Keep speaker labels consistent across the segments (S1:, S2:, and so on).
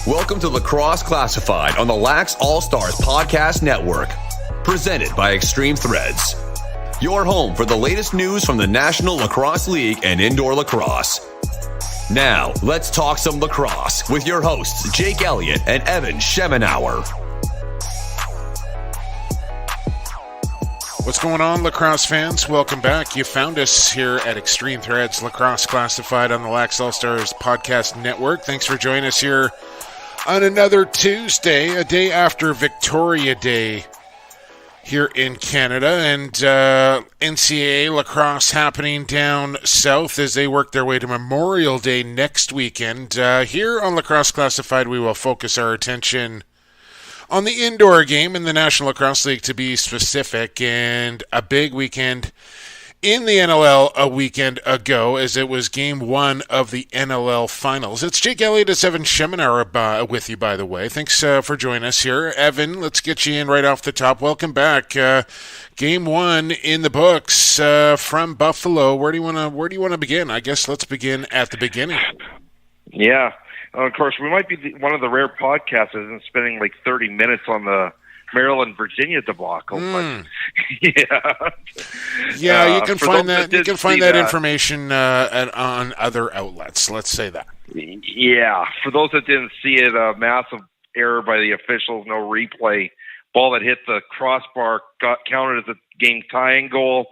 S1: Welcome to Lacrosse Classified on the Lax All-Stars Podcast Network, presented by Extreme Threads. Your home for the latest news from the National Lacrosse League and indoor lacrosse. Now, let's talk some lacrosse with your hosts, Jake Elliott and Evan Schemenauer.
S2: What's going on, lacrosse fans? Welcome back. You found us here at Extreme Threads, Lacrosse Classified on the Lax All-Stars Podcast Network. Thanks for joining us here on another Tuesday, a day after Victoria Day here in Canada, and NCAA lacrosse happening down south as they work their way to Memorial Day next weekend. Here on Lacrosse Classified, we will focus our attention on the indoor game in the National Lacrosse League, to be specific, and a big weekend in the NLL a weekend ago, as it was game one of the NLL finals. It's Jake Elliott and Evan Schemenauer with you, by the way. Thanks for joining us here. Evan, let's get you in right off the top. Welcome back. Game one in the books from Buffalo. Where do you want to begin? I guess let's begin at the beginning.
S3: Yeah. Of course, we might be one of the rare podcasts that isn't spending like 30 minutes on the Maryland-Virginia debacle. But,
S2: yeah, you can find that. You can find that information on other outlets. Let's say that.
S3: Yeah, for those that didn't see it, a massive error by the officials, no replay. Ball that hit the crossbar got counted as a game-tying goal,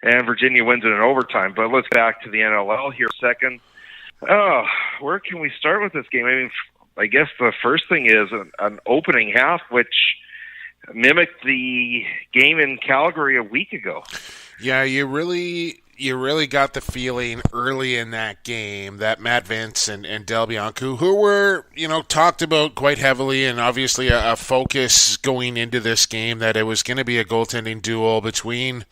S3: and Virginia wins it in overtime. But let's back to the NLL here a second. Oh, where can we start with this game? I mean, I guess the first thing is an opening half, which mimicked the game in Calgary a week ago.
S2: Yeah, you really got the feeling early in that game that Matt Vince and Del Bianco, who were, talked about quite heavily, and obviously a focus going into this game, that it was going to be a goaltending duel between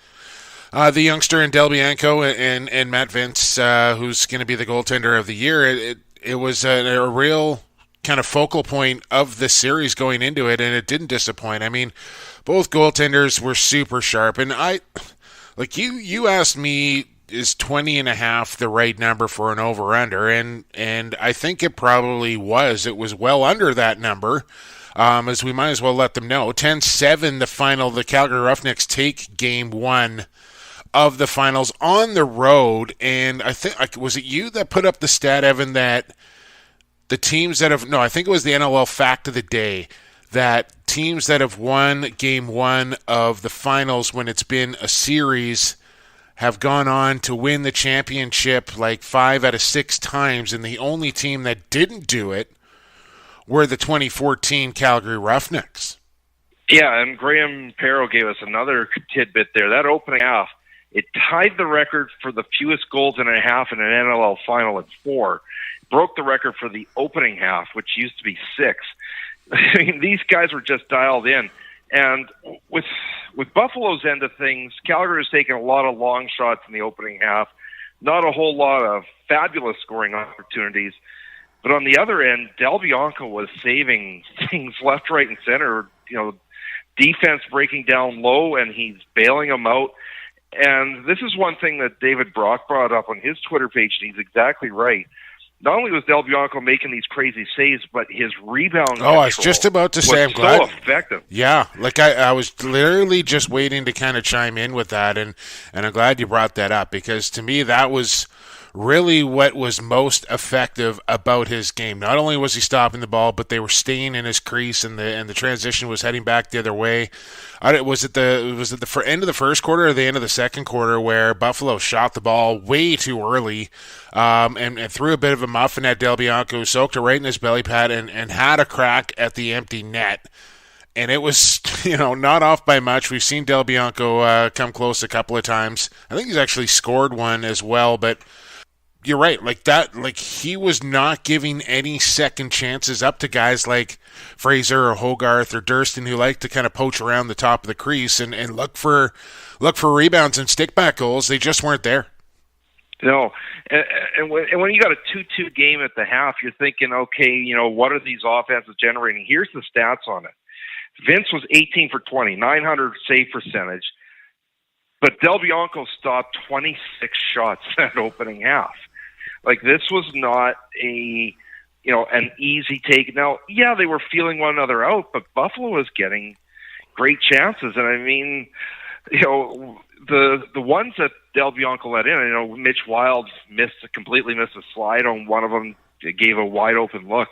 S2: the youngster and Del Bianco and Matt Vince, who's going to be the goaltender of the year. It was a real kind of focal point of the series going into it, and it didn't disappoint. I mean, both goaltenders were super sharp, and you asked me, is 20.5 the right number for an over-under, and I think it probably was. It was well under that number, as we might as well let them know. 10-7 the final. The Calgary Roughnecks take game one of the finals on the road, and I think, was it you that put up the stat, Evan, that the teams that have, no, I think it was the NLL fact of the day, that teams that have won game one of the finals when it's been a series have gone on to win the championship like 5 out of 6 times, and the only team that didn't do it were the 2014 Calgary Roughnecks.
S3: Yeah, and Graham Perro gave us another tidbit there. That opening half, it tied the record for the fewest goals in a half in an NLL final at 4. Broke the record for the opening half, which used to be 6. I mean, these guys were just dialed in. And with Buffalo's end of things, Calgary has taken a lot of long shots in the opening half, not a whole lot of fabulous scoring opportunities. But on the other end, Del Bianco was saving things left, right, and center. Defense breaking down low, and he's bailing them out. And this is one thing that David Brock brought up on his Twitter page, and he's exactly right. Not only was Del Bianco making these crazy saves, but his rebound
S2: I was just about to say, I'm glad.
S3: So effective.
S2: Yeah, I was literally just waiting to kind of chime in with that, and I'm glad you brought that up, because to me that was really what was most effective about his game. Not only was he stopping the ball, but they were staying in his crease, and the transition was heading back the other way. Was it the end of the first quarter or the end of the second quarter where Buffalo shot the ball way too early and threw a bit of a muffin at Del Bianco, soaked it right in his belly pad, and had a crack at the empty net. And it was, not off by much. We've seen Del Bianco come close a couple of times. I think he's actually scored one as well, but you're right. He was not giving any second chances up to guys like Fraser or Hogarth or Durston, who like to kind of poach around the top of the crease and look for rebounds and stick-back goals. They just weren't there.
S3: No, and when you got a 2-2 game at the half, you're thinking, okay, what are these offenses generating? Here's the stats on it. Vince was 18 for 20, 900 save percentage. But Del Bianco stopped 26 shots that opening half. Like, this was not an easy take. Now, yeah, they were feeling one another out, but Buffalo was getting great chances. And I mean, the ones that Del Bianco let in, Mitch Wild completely missed a slide on one of them. It gave a wide open look.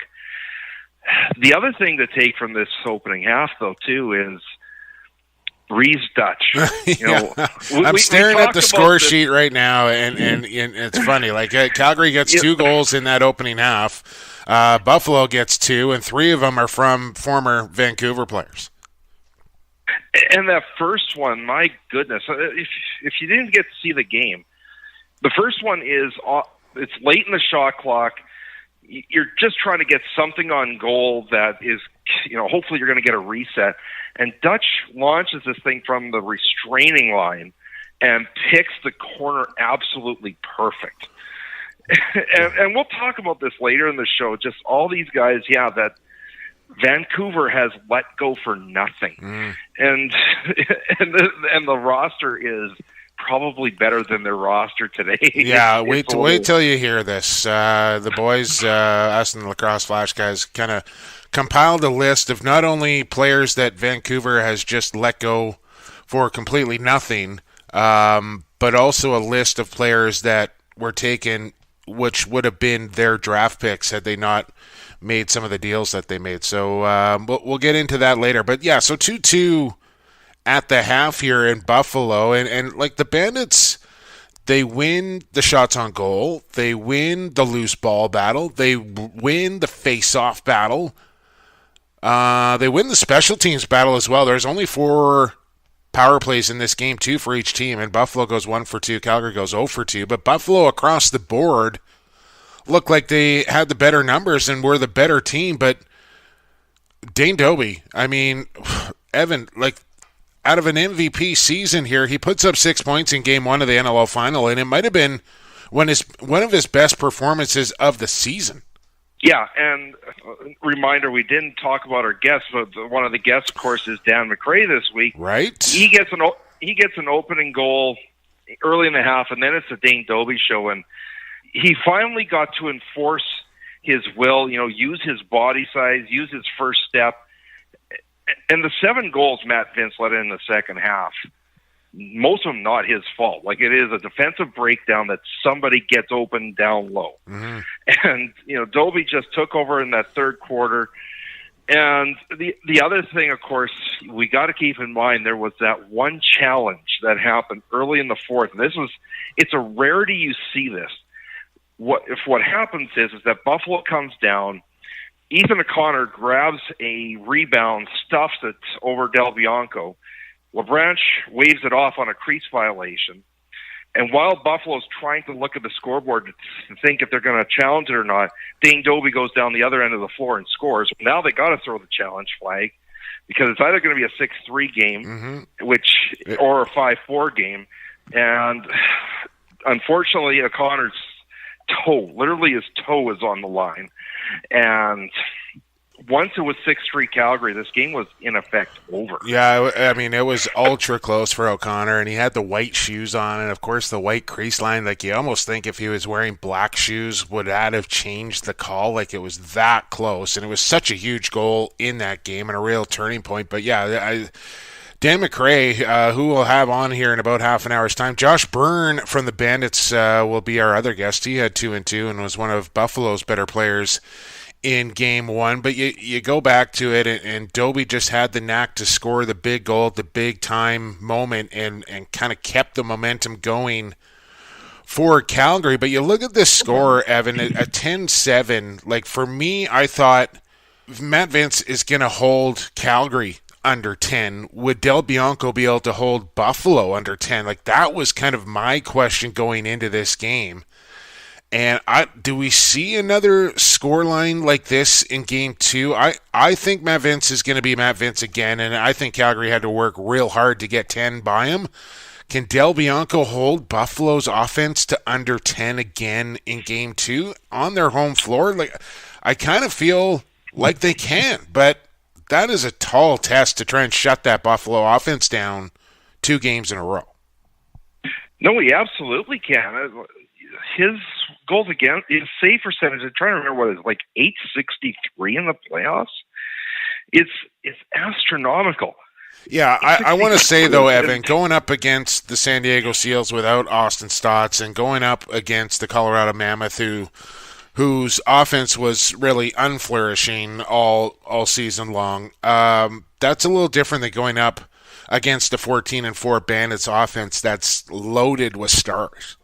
S3: The other thing to take from this opening half, though, too, is Reeves Dutch.
S2: I'm staring at the score sheet right now, and it's funny. Like, Calgary gets 2 goals in that opening half. Buffalo gets 2, and 3 of them are from former Vancouver players.
S3: And that first one, my goodness, if you didn't get to see the game, the first one is it's late in the shot clock. You're just trying to get something on goal that is, hopefully you're going to get a reset. And Dutch launches this thing from the restraining line and picks the corner absolutely perfect. and we'll talk about this later in the show. Just all these guys, that Vancouver has let go for nothing. And the roster is probably better than their roster today.
S2: Yeah, wait till you hear this. The boys, us and the Lacrosse Flash guys, kind of compiled a list of not only players that Vancouver has just let go for completely nothing, but also a list of players that were taken, which would have been their draft picks had they not made some of the deals that they made. So we'll get into that later. But yeah, so 2-2 at the half here in Buffalo, and like the Bandits, they win the shots on goal, they win the loose ball battle, they win the face-off battle, they win the special teams battle as well. There's only 4 power plays in this game, 2 for each team, and Buffalo goes 1 for 2, Calgary goes 0 for 2, but Buffalo across the board looked like they had the better numbers and were the better team. But Dane Dobbie, I mean, Evan, like, out of an MVP season here, he puts up 6 points in Game 1 of the NLL Final, and it might have been one of his best performances of the season.
S3: Yeah, and reminder, we didn't talk about our guests, but one of the guests, of course, is Dan McCrae this week.
S2: Right.
S3: He gets an opening goal early in the half, and then it's a Dane Dobbie show, and he finally got to enforce his will, use his body size, use his first step. And the 7 goals Matt Vince let in the second half, most of them not his fault. Like, it is a defensive breakdown that somebody gets open down low. Mm-hmm. And, Dobbie just took over in that third quarter. And the other thing, of course, we got to keep in mind, there was that one challenge that happened early in the fourth. And it's a rarity you see this. What happens is that Buffalo comes down, Ethan O'Connor grabs a rebound, stuffs it over Del Bianco. LeBranche waves it off on a crease violation. And while Buffalo's trying to look at the scoreboard to think if they're going to challenge it or not, Dane Dobbie goes down the other end of the floor and scores. Now they got to throw the challenge flag because it's either going to be a 6-3 game, or a 5-4 game. And unfortunately, O'Connor's literally his toe is on the line. And once it was 6-3 Calgary, this game was in effect over.
S2: Yeah, I mean, it was ultra close for O'Connor, and he had the white shoes on, and of course the white crease line. Like, you almost think if he was wearing black shoes, would that have changed the call? Like, it was that close, and it was such a huge goal in that game and a real turning point. But yeah, Dan McCrae, who we'll have on here in about half an hour's time. Josh Byrne from the Bandits will be our other guest. He had 2-2 and was one of Buffalo's better players in Game 1. But you go back to it, and Dobbie just had the knack to score the big goal at the big time moment and kind of kept the momentum going for Calgary. But you look at this score, Evan, a 10-7. Like, for me, I thought Matt Vince is going to hold Calgary under 10. Would Del Bianco be able to hold Buffalo under 10? Like, that was kind of my question going into this game. And do we see another scoreline like this in Game 2? I think Matt Vince is going to be Matt Vince again, and I think Calgary had to work real hard to get 10 by him. Can Del Bianco hold Buffalo's offense to under 10 again in Game 2 on their home floor? Like, I kind of feel like they can, but that is a tall test to try and shut that Buffalo offense down 2 games in a row.
S3: No, he absolutely can. His goals against, his save percentage, I'm trying to remember what it is, like .863 in the playoffs. It's astronomical.
S2: Yeah, I want to say, though, Evan, going up against the San Diego Seals without Austin Stotts and going up against the Colorado Mammoth, whose offense was really unflourishing all season long, that's a little different than going up against the 14-4 Bandits offense that's loaded with stars.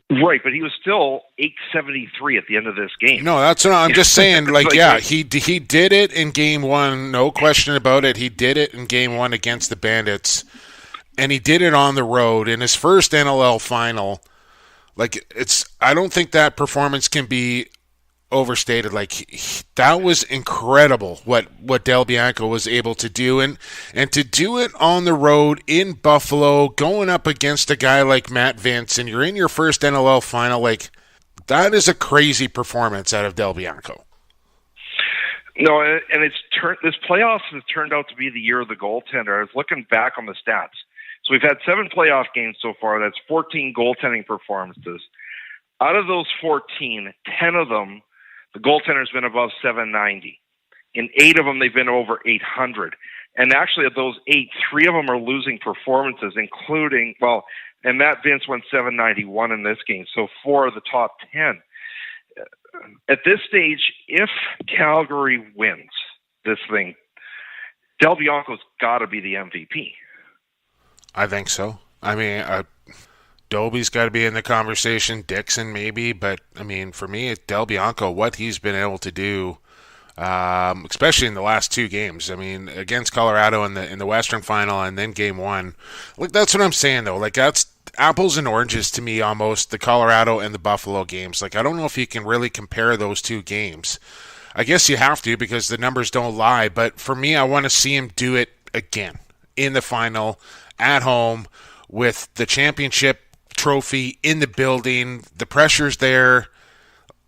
S3: Right, but he was still .873 at the end of this game.
S2: No, that's what I'm just saying. Like, yeah, he did it in Game 1, no question about it. He did it in Game 1 against the Bandits, and he did it on the road in his first NLL final. Like, I don't think that performance can be overstated. Like, that was incredible what Del Bianco was able to do, and to do it on the road in Buffalo, going up against a guy like Matt Vince, and you're in your first NLL final. Like, that is a crazy performance out of Del Bianco.
S3: No, and this playoffs has turned out to be the year of the goaltender. I was looking back on the stats. So we've had 7 playoff games so far. That's 14 goaltending performances. Out of those 14, 10 of them, the goaltender's been above .790. In 8 of them, they've been over .800. And actually, of those 8, 3 of them are losing performances, including, and Matt Vince went .791 in this game, so 4 of the top 10. At this stage, if Calgary wins this thing, Del Bianco's got to be the MVP.
S2: I think so. I mean, Dobie's got to be in the conversation, Dixon maybe, but I mean, for me, Del Bianco, what he's been able to do, especially in the last 2 games. I mean, against Colorado in the Western Final and then Game 1. Like, that's what I'm saying though. Like, that's apples and oranges to me almost, the Colorado and the Buffalo games. Like, I don't know if you can really compare those 2 games. I guess you have to because the numbers don't lie, but for me, I want to see him do it again in the final at home with the championship trophy in the building. The pressure's there.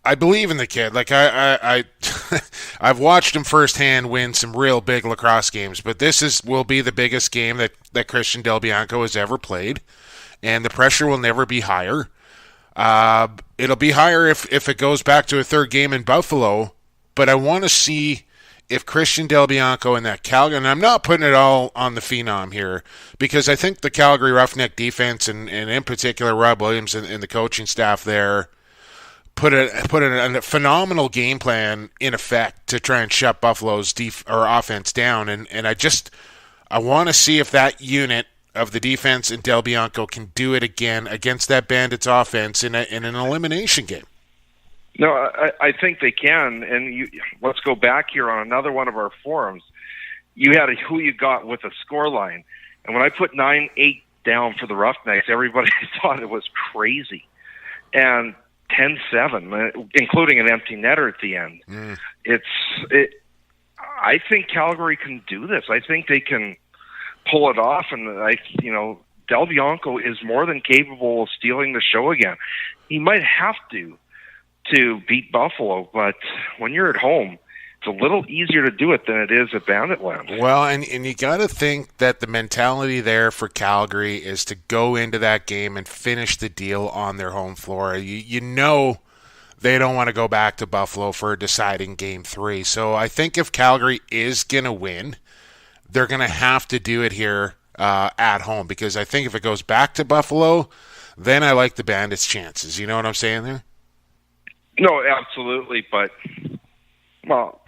S2: I believe in the kid. Like, I've watched him firsthand win some real big lacrosse games, but this will be the biggest game that Christian Del Bianco has ever played, and the pressure will never be higher. It'll be higher if it goes back to a 3rd game in Buffalo, but I want to see if Christian Del Bianco and that Calgary, and I'm not putting it all on the Phenom here, because I think the Calgary Roughneck defense, and in particular Rob Williams and the coaching staff there, put a phenomenal game plan in effect to try and shut Buffalo's offense down, and I want to see if that unit of the defense and Del Bianco can do it again against that Bandits offense in an elimination game.
S3: No, I think they can. And let's go back here on another one of our forums. You had a who you got with a score line. And when I put 9-8 down for the Roughnecks, everybody thought it was crazy. And 10-7, including an empty netter at the end. I think Calgary can do this. I think they can pull it off. And Del Bianco is more than capable of stealing the show again. He might have to beat Buffalo, but when you're at home, it's a little easier to do it than it is at Banditland.
S2: Well, and you got to think that the mentality there for Calgary is to go into that game and finish the deal on their home floor. You know they don't want to go back to Buffalo for a deciding Game 3. So I think if Calgary is going to win, they're going to have to do it here at home, because I think if it goes back to Buffalo, then I like the Bandits' chances. You know what I'm saying there?
S3: No, absolutely, but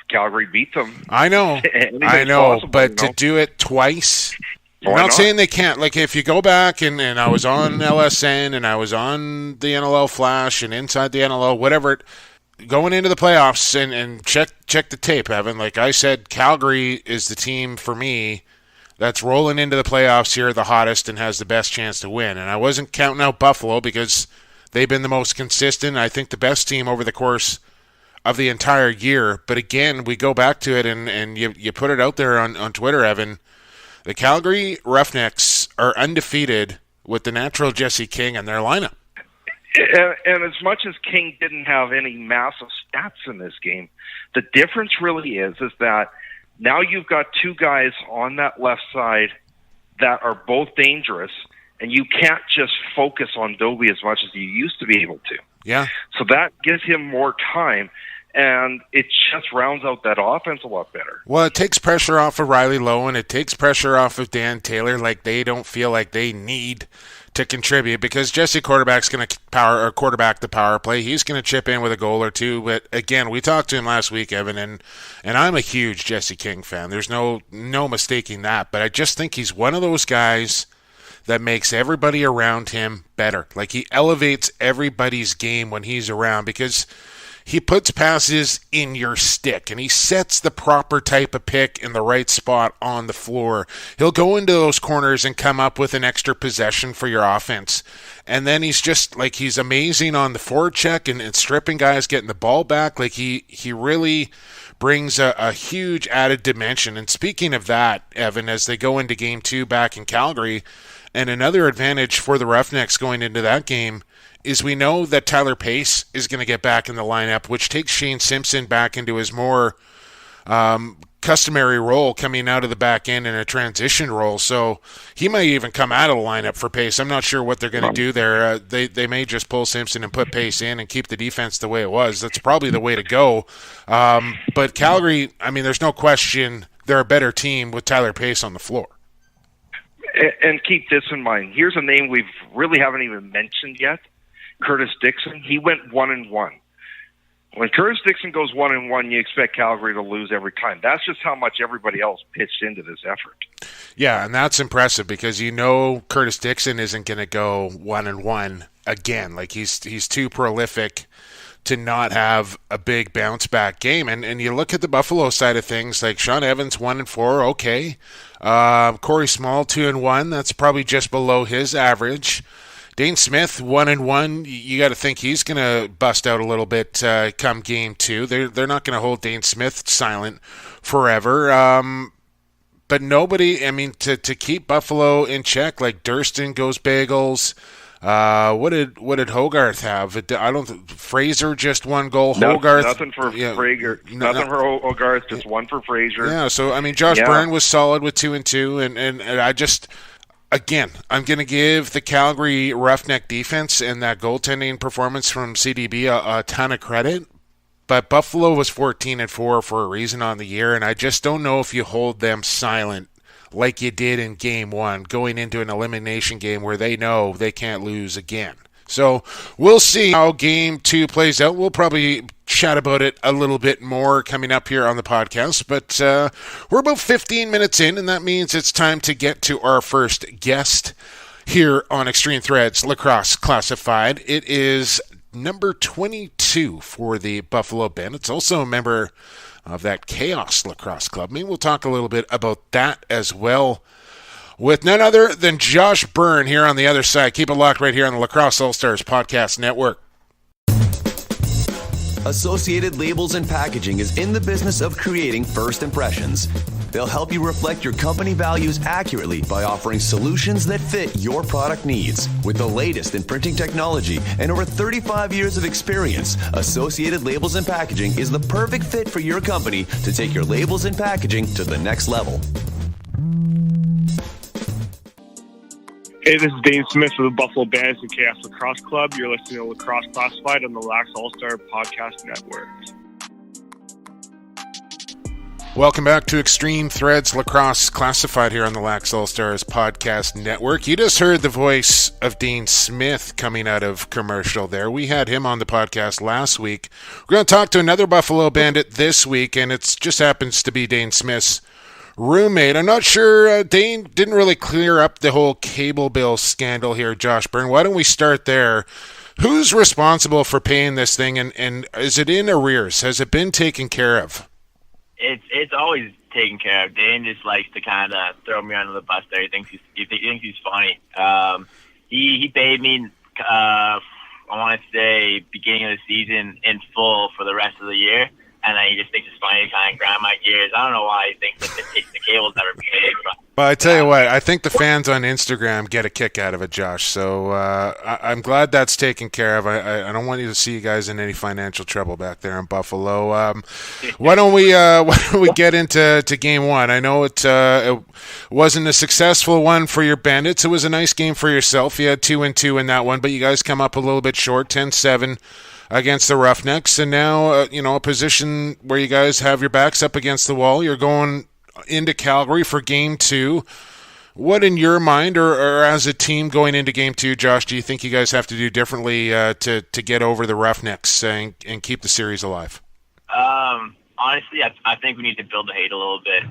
S3: Calgary beat them.
S2: I know, but to do it twice, I'm not saying they can't. Like, if you go back and I was on LSN and I was on the NLL Flash and Inside the NLL, whatever, going into the playoffs and check the tape, Evan. Like I said, Calgary is the team for me that's rolling into the playoffs here the hottest and has the best chance to win. And I wasn't counting out Buffalo because they've been the most consistent, I think the best team over the course of the entire year. But again, we go back to it, and you put it out there on Twitter, Evan. The Calgary Roughnecks are undefeated with the natural Jesse King in their lineup.
S3: And as much as King didn't have any massive stats in this game, the difference really is that Now you've got two guys on that left side that are both dangerous, and you can't just focus on Dobie as much as you used to be able to.
S2: Yeah.
S3: So that gives him more time, and it just rounds out that offense a lot better.
S2: Well, it takes pressure off of Riley Lowen. It takes pressure off of Dan Taylor. Like, they don't feel like they need to contribute because Jesse Quarterback's going to quarterback the power play. He's going to chip in with a goal or two. But again, we talked to him last week, Evan, and I'm a huge Jesse King fan. There's no mistaking that. But I just think he's one of those guys that makes everybody around him better. Like, he elevates everybody's game when he's around because he puts passes in your stick, and he sets the proper type of pick in the right spot on the floor. He'll go into those corners and come up with an extra possession for your offense. And then he's just, like, he's amazing on the forward check and stripping guys, getting the ball back. Like, he really brings a huge added dimension. And speaking of that, Evan, as they go into Game 2 back in Calgary, and another advantage for the Roughnecks going into that game is we know that Tyler Pace is going to get back in the lineup, which takes Shane Simpson back into his more customary role coming out of the back end in a transition role. So he might even come out of the lineup for Pace. I'm not sure what they're going to do there. They may just pull Simpson and put Pace in and keep the defense the way it was. That's probably the way to go. But Calgary, I mean, there's no question they're a better team with Tyler Pace on the floor.
S3: And keep this in mind. Here's a name we really haven't even mentioned yet. Curtis Dixon. He went 1-1. When Curtis Dixon goes 1-1, you expect Calgary to lose every time. That's just how much everybody else pitched into this effort.
S2: Yeah, and that's impressive because you know Curtis Dixon isn't going to go 1-1 again. Like, he's too prolific to not have a big bounce back game. And you look at the Buffalo side of things, like Sean Evans 1-4, okay. Corey Small 2-1, that's probably just below his average. Dane Smith 1-1. You got to think he's going to bust out a little bit come Game 2. They're not going to hold Dane Smith silent forever. But nobody, I mean, to keep Buffalo in check, like Durston goes bagels. What did Hogarth have? Fraser just one goal. Hogarth
S3: nothing for Fraser. Nothing for Hogarth. Just one for Fraser.
S2: Yeah. So I mean, Josh Byrne was solid with 2-2, and I just. Again, I'm going to give the Calgary Roughneck defense and that goaltending performance from CDB a ton of credit. But Buffalo was 14-4 for a reason on the year, and I just don't know if you hold them silent like you did in Game 1, going into an elimination game where they know they can't lose again. So we'll see how Game 2 plays out. We'll probably chat about it a little bit more coming up here on the podcast. But we're about 15 minutes in, and that means it's time to get to our first guest here on Extreme Threads Lacrosse Classified. It is number 22 for the Buffalo Ben. It's also a member of that Chaos Lacrosse Club. Maybe we'll talk a little bit about that as well, with none other than Josh Byrne here on the other side. Keep it locked right here on the Lacrosse All-Stars Podcast Network.
S1: Associated Labels and Packaging is in the business of creating first impressions. They'll help you reflect your company values accurately by offering solutions that fit your product needs. With the latest in printing technology and over 35 years of experience, Associated Labels and Packaging is the perfect fit for your company to take your labels and packaging to the next level.
S4: Hey, this is Dane Smith of the Buffalo Bandits and Chaos Lacrosse Club. You're listening to Lacrosse Classified on the Lax All-Star Podcast Network.
S2: Welcome back to Extreme Threads Lacrosse Classified here on the Lax All-Stars Podcast Network. You just heard the voice of Dane Smith coming out of commercial there. We had him on the podcast last week. We're going to talk to another Buffalo Bandit this week, and it just happens to be Dane Smith's roommate. I'm not sure, Dane didn't really clear up the whole cable bill scandal here, Josh Byrne. Why don't we start there? Who's responsible for paying this thing, and is it in arrears? Has it been taken care of?
S5: It's always taken care of. Dane just likes to kind of throw me under the bus there. He thinks he's funny. He paid me, I want to say, beginning of the season in full for the rest of the year. And then he just thinks it's funny to kind of grind my gears. I don't know why he thinks that the cable's never been paid, but
S2: Well, I tell you what, I think the fans on Instagram get a kick out of it, Josh. So I'm glad that's taken care of. I don't want you to see you guys in any financial trouble back there in Buffalo. Why don't we get into Game 1? I know it wasn't a successful one for your Bandits. It was a nice game for yourself. You had 2-2 in that one, but you guys come up a little bit short, 10-7 against the Roughnecks, and now a position where you guys have your backs up against the wall. You're going into Calgary for Game 2. What in your mind, or as a team going into Game 2, Josh, do you think you guys have to do differently to get over the Roughnecks and keep the series alive?
S5: Honestly, I think we need to build the hate a little bit.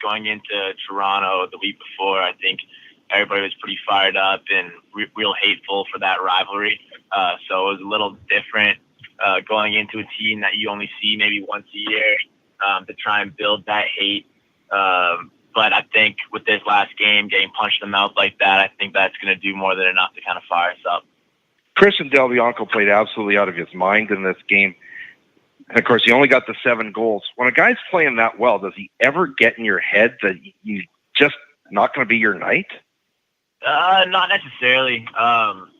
S5: Going into Toronto the week before, I think everybody was pretty fired up and real hateful for that rivalry. So it was a little different going into a team that you only see maybe once a year to try and build that hate. But I think with this last game, getting punched in the mouth like that, I think that's going to do more than enough to kind of fire us up.
S3: Christian Del Bianco played absolutely out of his mind in this game. And, of course, he only got the 7 goals. When a guy's playing that well, does he ever get in your head that you just not going to be your night?
S5: Not necessarily.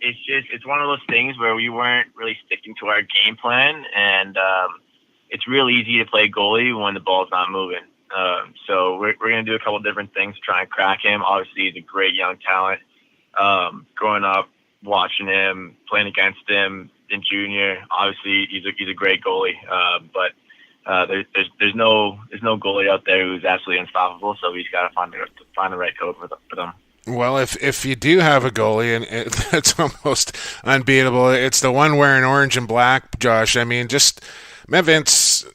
S5: It's one of those things where we weren't really sticking to our game plan, and it's real easy to play goalie when the ball's not moving. So we're going to do a couple different things to try and crack him. Obviously, he's a great young talent. Growing up, watching him, playing against him in junior, obviously he's a great goalie. But there's no goalie out there who's absolutely unstoppable. So we just got to find the right code for them. Well,
S2: if you do have a goalie, and it's almost unbeatable, it's the one wearing orange and black, Josh. I mean, just Matt Vince,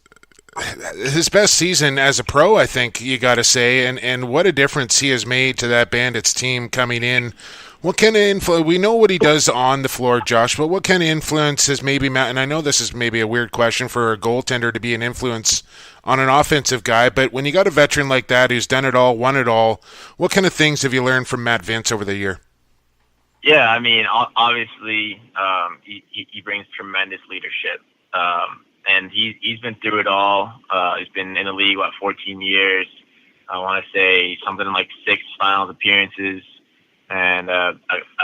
S2: his best season as a pro, I think you got to say, and what a difference he has made to that Bandits team coming in. What kind of influence? We know what he does on the floor, Josh, but what kind of influence has maybe Matt? And I know this is maybe a weird question for a goaltender to be an influence on an offensive guy, but when you got a veteran like that who's done it all, won it all, what kind of things have you learned from Matt Vince over the year?
S5: Yeah, I mean, obviously, he brings tremendous leadership, and he's been through it all. He's been in the league 14 years. I want to say something like 6 finals appearances, and I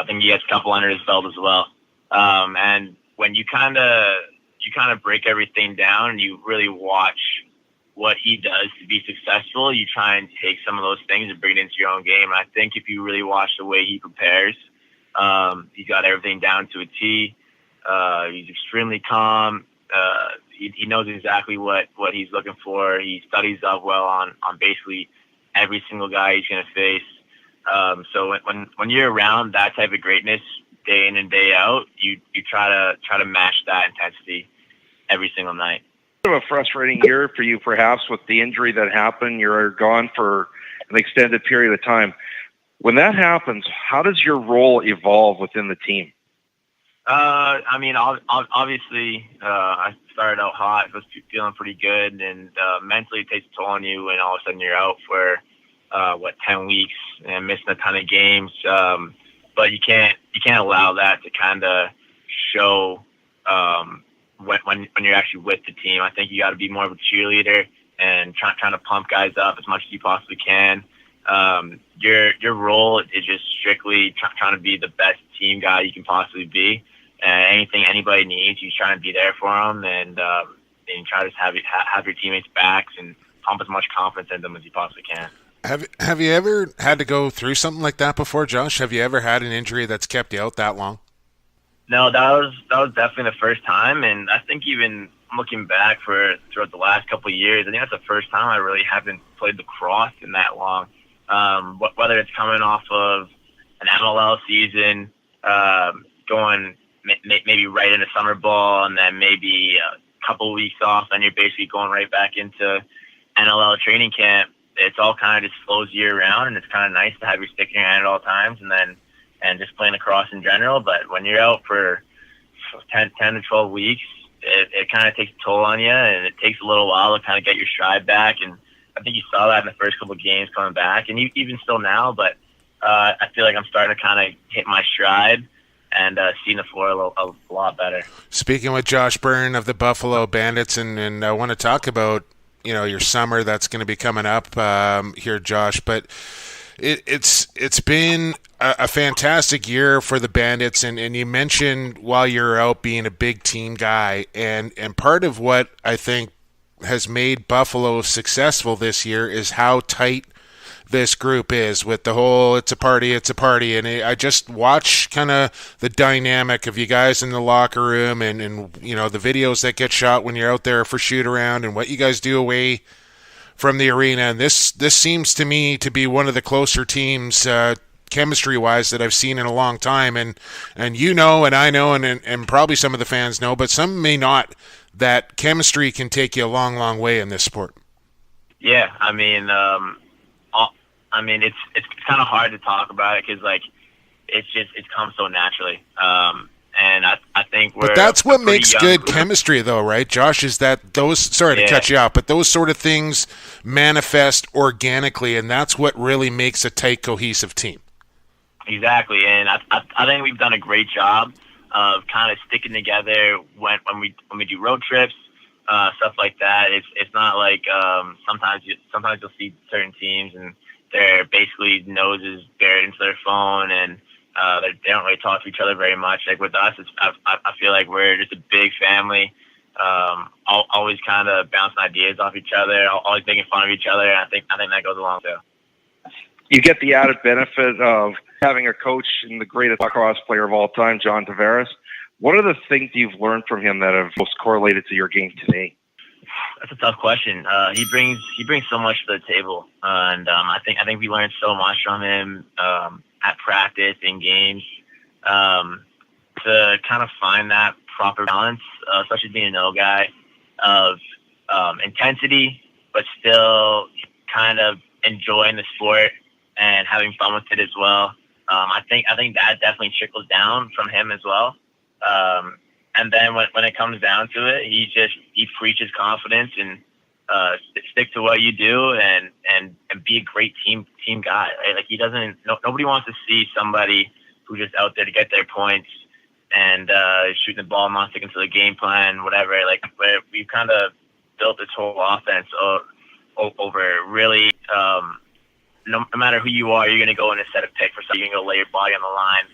S5: think he has a couple under his belt as well. And when you kind of break everything down and you really watch what he does to be successful, you try and take some of those things and bring it into your own game. And I think if you really watch the way he prepares, he's got everything down to a T. He's extremely calm. He knows exactly what he's looking for. He studies up well on basically every single guy he's going to face. So when you're around that type of greatness day in and day out, you try to match that intensity every single night.
S3: Of a frustrating year for you, perhaps, with the injury that happened. You're gone for an extended period of time. When that happens, how does your role evolve within the team?
S5: I mean, obviously, I started out hot, was feeling pretty good, and mentally it takes a toll on you when all of a sudden you're out for 10 weeks and missing a ton of games. But you can't allow that to kind of show when you're actually with the team. I think you got to be more of a cheerleader and trying to pump guys up as much as you possibly can. Your role is just strictly trying to be the best team guy you can possibly be. And anything anybody needs, you try and be there for them, and try to have your teammates' backs and pump as much confidence in them as you possibly can.
S2: Have you ever had to go through something like that before, Josh? Have you ever had an injury that's kept you out that long?
S5: No, that was definitely the first time, and I think even looking back throughout the last couple of years, I think that's the first time I really haven't played lacrosse in that long. Whether it's coming off of an MLL season, going maybe right into summer ball, and then maybe a couple of weeks off, and you're basically going right back into NLL training camp. It's all kind of just flows year round, and it's kind of nice to have your stick in your hand at all times, and just playing lacrosse in general. But when you're out for 10 to 12 weeks, it kind of takes a toll on you, and it takes a little while to kind of get your stride back. And I think you saw that in the first couple of games coming back, and even still now. But I feel like I'm starting to kind of hit my stride and seeing the floor a lot better.
S2: Speaking with Josh Byrne of the Buffalo Bandits, and I want to talk about your summer that's going to be coming up here, Josh, but it's been a fantastic year for the Bandits, and you mentioned while you're out being a big team guy, and part of what I think has made Buffalo successful this year is how tight this group is with the whole it's a party, and I just watch kind of the dynamic of you guys in the locker room and the videos that get shot when you're out there for shoot around and what you guys do away from the arena, and this seems to me to be one of the closer teams chemistry-wise that I've seen in a long time, and and I know, and probably some of the fans know, but some may not, that chemistry can take you a long, long way in this sport.
S5: Yeah, I mean, it's kind of hard to talk about it because it comes so naturally. And I think
S2: but that's what makes good chemistry, though, right, Josh? Is that those? Sorry to cut you off, but those sort of things manifest organically, and that's what really makes a tight, cohesive team.
S5: Exactly, and I think we've done a great job of kind of sticking together when we do road trips, stuff like that. It's not like sometimes you'll see certain teams and they're basically noses buried into their phone and they don't really talk to each other very much. Like with us, I feel like we're just a big family, always kind of bouncing ideas off each other, always making fun of each other. And I think that goes along too.
S3: You get the added benefit of having a coach and the greatest lacrosse player of all time, John Tavares. What are the things you've learned from him that have most correlated to your game today?
S5: That's a tough question. He brings so much to the table, and I think we learned so much from him at practice in games to kind of find that proper balance, especially being an O guy, of intensity, but still kind of enjoying the sport and having fun with it as well. I think that definitely trickles down from him as well. And then when it comes down to it, he preaches confidence and stick to what you do and be a great team guy. Right? Like nobody wants to see somebody who's just out there to get their points and shooting the ball, not sticking to the game plan, whatever. Like we've kind of built this whole offense over really. No matter who you are, you're going to go in and set a pick for something. You're going to go lay your body on the line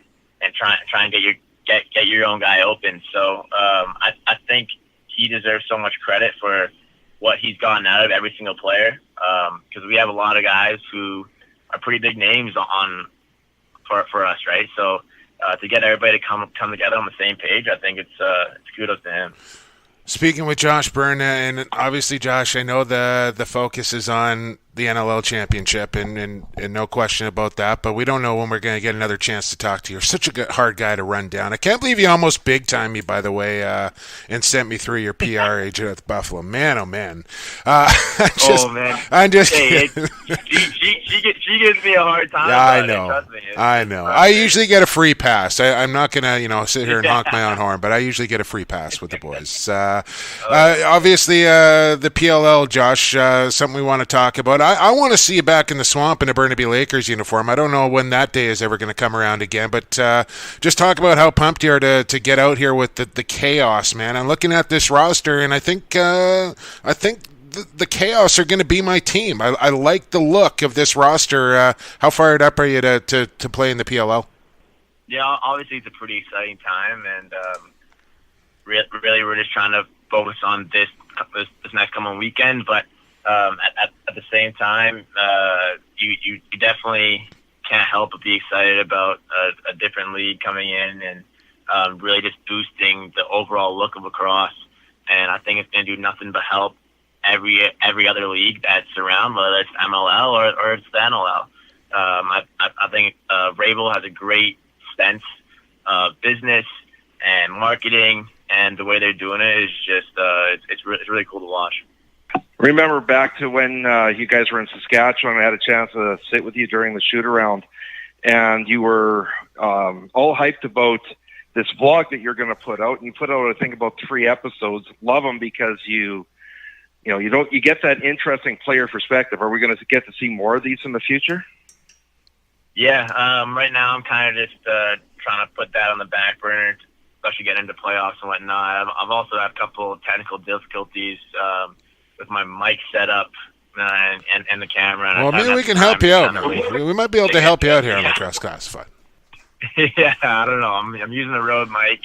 S5: and try and get your own guy open. So I think he deserves so much credit for what he's gotten out of every single player because we have a lot of guys who are pretty big names for us, right? So to get everybody to come together on the same page, I think it's kudos to him.
S2: Speaking with Josh Byrne, and obviously, Josh, I know the focus is on the NLL championship, and no question about that, but we don't know when we're going to get another chance to talk to you. You're such a hard guy to run down. I can't believe you almost big-timed me, by the way, and sent me through your PR agent at Buffalo. Man, oh, man.
S5: Man.
S2: I'm just
S5: hey, she gives me a hard time.
S2: Yeah, I know.
S5: Trust me.
S2: I know. I usually get a free pass. I'm not going to, sit here and honk my own horn, but I usually get a free pass with the boys. Obviously, the PLL, Josh, something we want to talk about. I want to see you back in the swamp in a Burnaby Lakers uniform. I don't know when that day is ever going to come around again, but just talk about how pumped you are to get out here with the chaos, man. I'm looking at this roster, and I think the Chaos are going to be my team. I like the look of this roster. How fired up are you to play in the PLL?
S5: Yeah, obviously it's a pretty exciting time, and really we're just trying to focus on this next coming weekend, but at the same time, you definitely can't help but be excited about a different league coming in and really just boosting the overall look of lacrosse. And I think it's going to do nothing but help every other league that's around, whether it's MLL or it's the NLL. I think Rabel has a great sense of business and marketing, and the way they're doing it is just it's really cool to watch.
S3: Remember back to when you guys were in Saskatchewan, I had a chance to sit with you during the shoot-around, and you were all hyped about this vlog that you're going to put out, and you put out, I think, about 3 episodes. Love them because you get that interesting player perspective. Are we going to get to see more of these in the future?
S5: Yeah, right now I'm kind of just trying to put that on the back burner, especially get into playoffs and whatnot. I've also had a couple of technical difficulties with my mic set up and the camera. And
S2: well, maybe we can help you out. We might be able to help you out here on Lacrosse Classified.
S5: Yeah, I don't know. I'm using a Rode mic,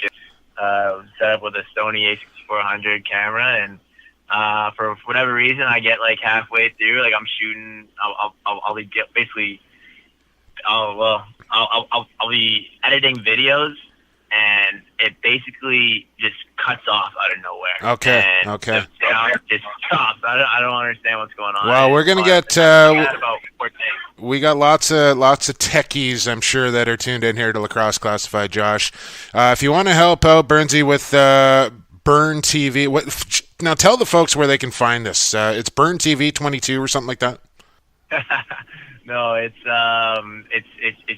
S5: set up with a Sony A6400 camera, and for whatever reason, I get like halfway through, like I'm shooting. I'll be editing videos, and it basically just cuts off out of nowhere.
S2: Okay.
S5: And
S2: Okay.
S5: The sound just stops. I don't understand what's going on.
S2: Well, we're gonna get.
S5: About 4 days.
S2: We got lots of techies, I'm sure, that are tuned in here to Lacrosse Classified. Josh, if you want to help out Burnsy with Byrne TV, now tell the folks where they can find this. It's Byrne TV 22 or something like that.
S5: No, it's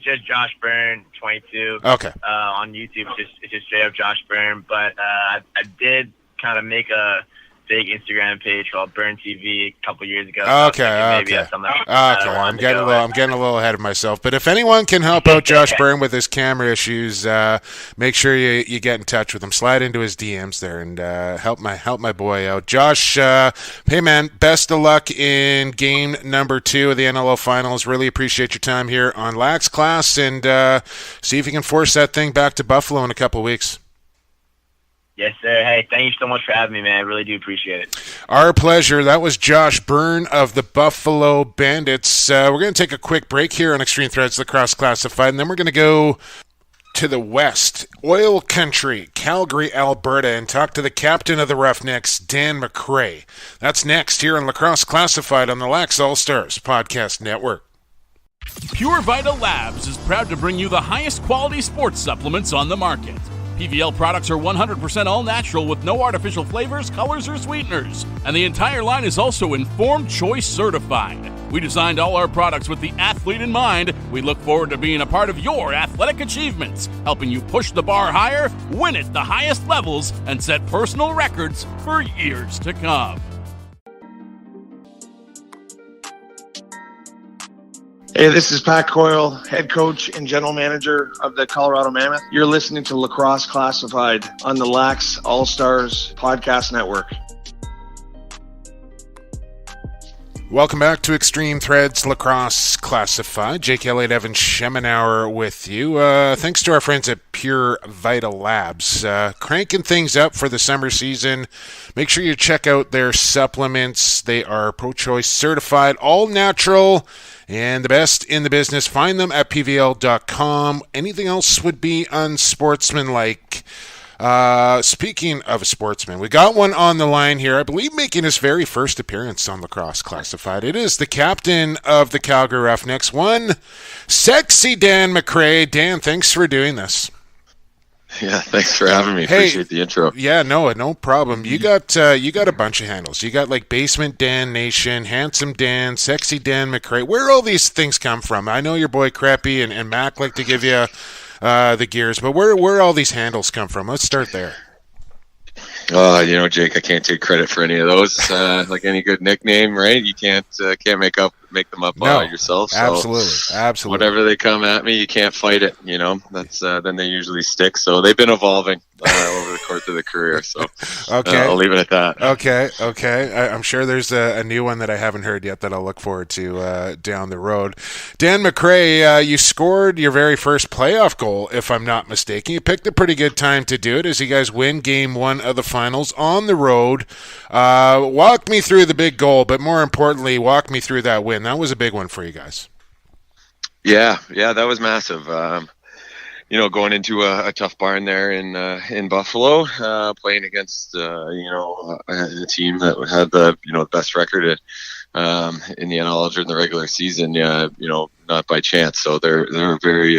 S5: just Josh Byrne 22.
S2: Okay.
S5: On YouTube, it's just straight up Josh Byrne. But I did kind of make a big Instagram page called Byrne TV a couple years ago.
S2: Okay. I'm getting a little ahead of myself. But if anyone can help out Josh Byrne with his camera issues, make sure you get in touch with him. Slide into his DMs there and help my boy out. Josh, hey man, best of luck in game number 2 of the NLL Finals. Really appreciate your time here on Lax Class, and see if you can force that thing back to Buffalo in a couple of weeks.
S5: Yes, sir. Hey, thank you so much for having me, man. I really do appreciate it.
S2: Our pleasure. That was Josh Byrne of the Buffalo Bandits. We're going to take a quick break here on Extreme Threads Lacrosse Classified, and then we're going to go to the west, oil country, Calgary, Alberta, and talk to the captain of the Roughnecks, Dan Mccrae. That's next here on Lacrosse Classified on the Lax All-Stars Podcast Network.
S6: Pure Vita Labs is proud to bring you the highest quality sports supplements on the market. PVL products are 100% all-natural with no artificial flavors, colors, or sweeteners. And the entire line is also Informed Choice certified. We designed all our products with the athlete in mind. We look forward to being a part of your athletic achievements, helping you push the bar higher, win at the highest levels, and set personal records for years to come.
S7: Hey, this is Pat Coyle, head coach and general manager of the Colorado Mammoth. You're listening to Lacrosse Classified on the Lax All-Stars Podcast Network.
S2: Welcome back to Extreme Threads Lacrosse Classified. Jake Elliott, Evan Schemenauer with you. Thanks to our friends at Pure Vita Labs. Cranking things up for the summer season. Make sure you check out their supplements. They are pro-choice certified, all natural, and the best in the business. Find them at pvl.com. Anything else would be unsportsmanlike. Speaking of a sportsman, we got one on the line here, I believe making his very first appearance on Lacrosse Classified. It is the captain of the Calgary Roughnecks, one sexy Dan Mccrae. Dan, thanks for doing this.
S8: Yeah, thanks for having me. Appreciate the intro.
S2: Yeah, no problem. You got a bunch of handles. You got like Basement Dan Nation, Handsome Dan, Sexy Dan Mccrae. Where all these things come from? I know your boy Crappy and Mac like to give you the gears, but where all these handles come from? Let's start there.
S8: Jake, I can't take credit for any of those. Like any good nickname, right? You can't make them up yourself. So
S2: absolutely.
S8: Whatever they come at me, you can't fight it. That's then they usually stick. So they've been evolving over the course of the career. So
S2: okay,
S8: I'll leave it at that.
S2: Okay. I'm sure there's a new one that I haven't heard yet that I'll look forward to down the road. Dan Mccrae, you scored your very first playoff goal, if I'm not mistaken. You picked a pretty good time to do it as you guys win Game 1 of the finals on the road. Walk me through the big goal, but more importantly, walk me through that win. That was a big one for you guys.
S8: Yeah, that was massive. Going into a tough barn there in Buffalo, playing against a team that had the best record in the NLL during the regular season. Not by chance. So they're a very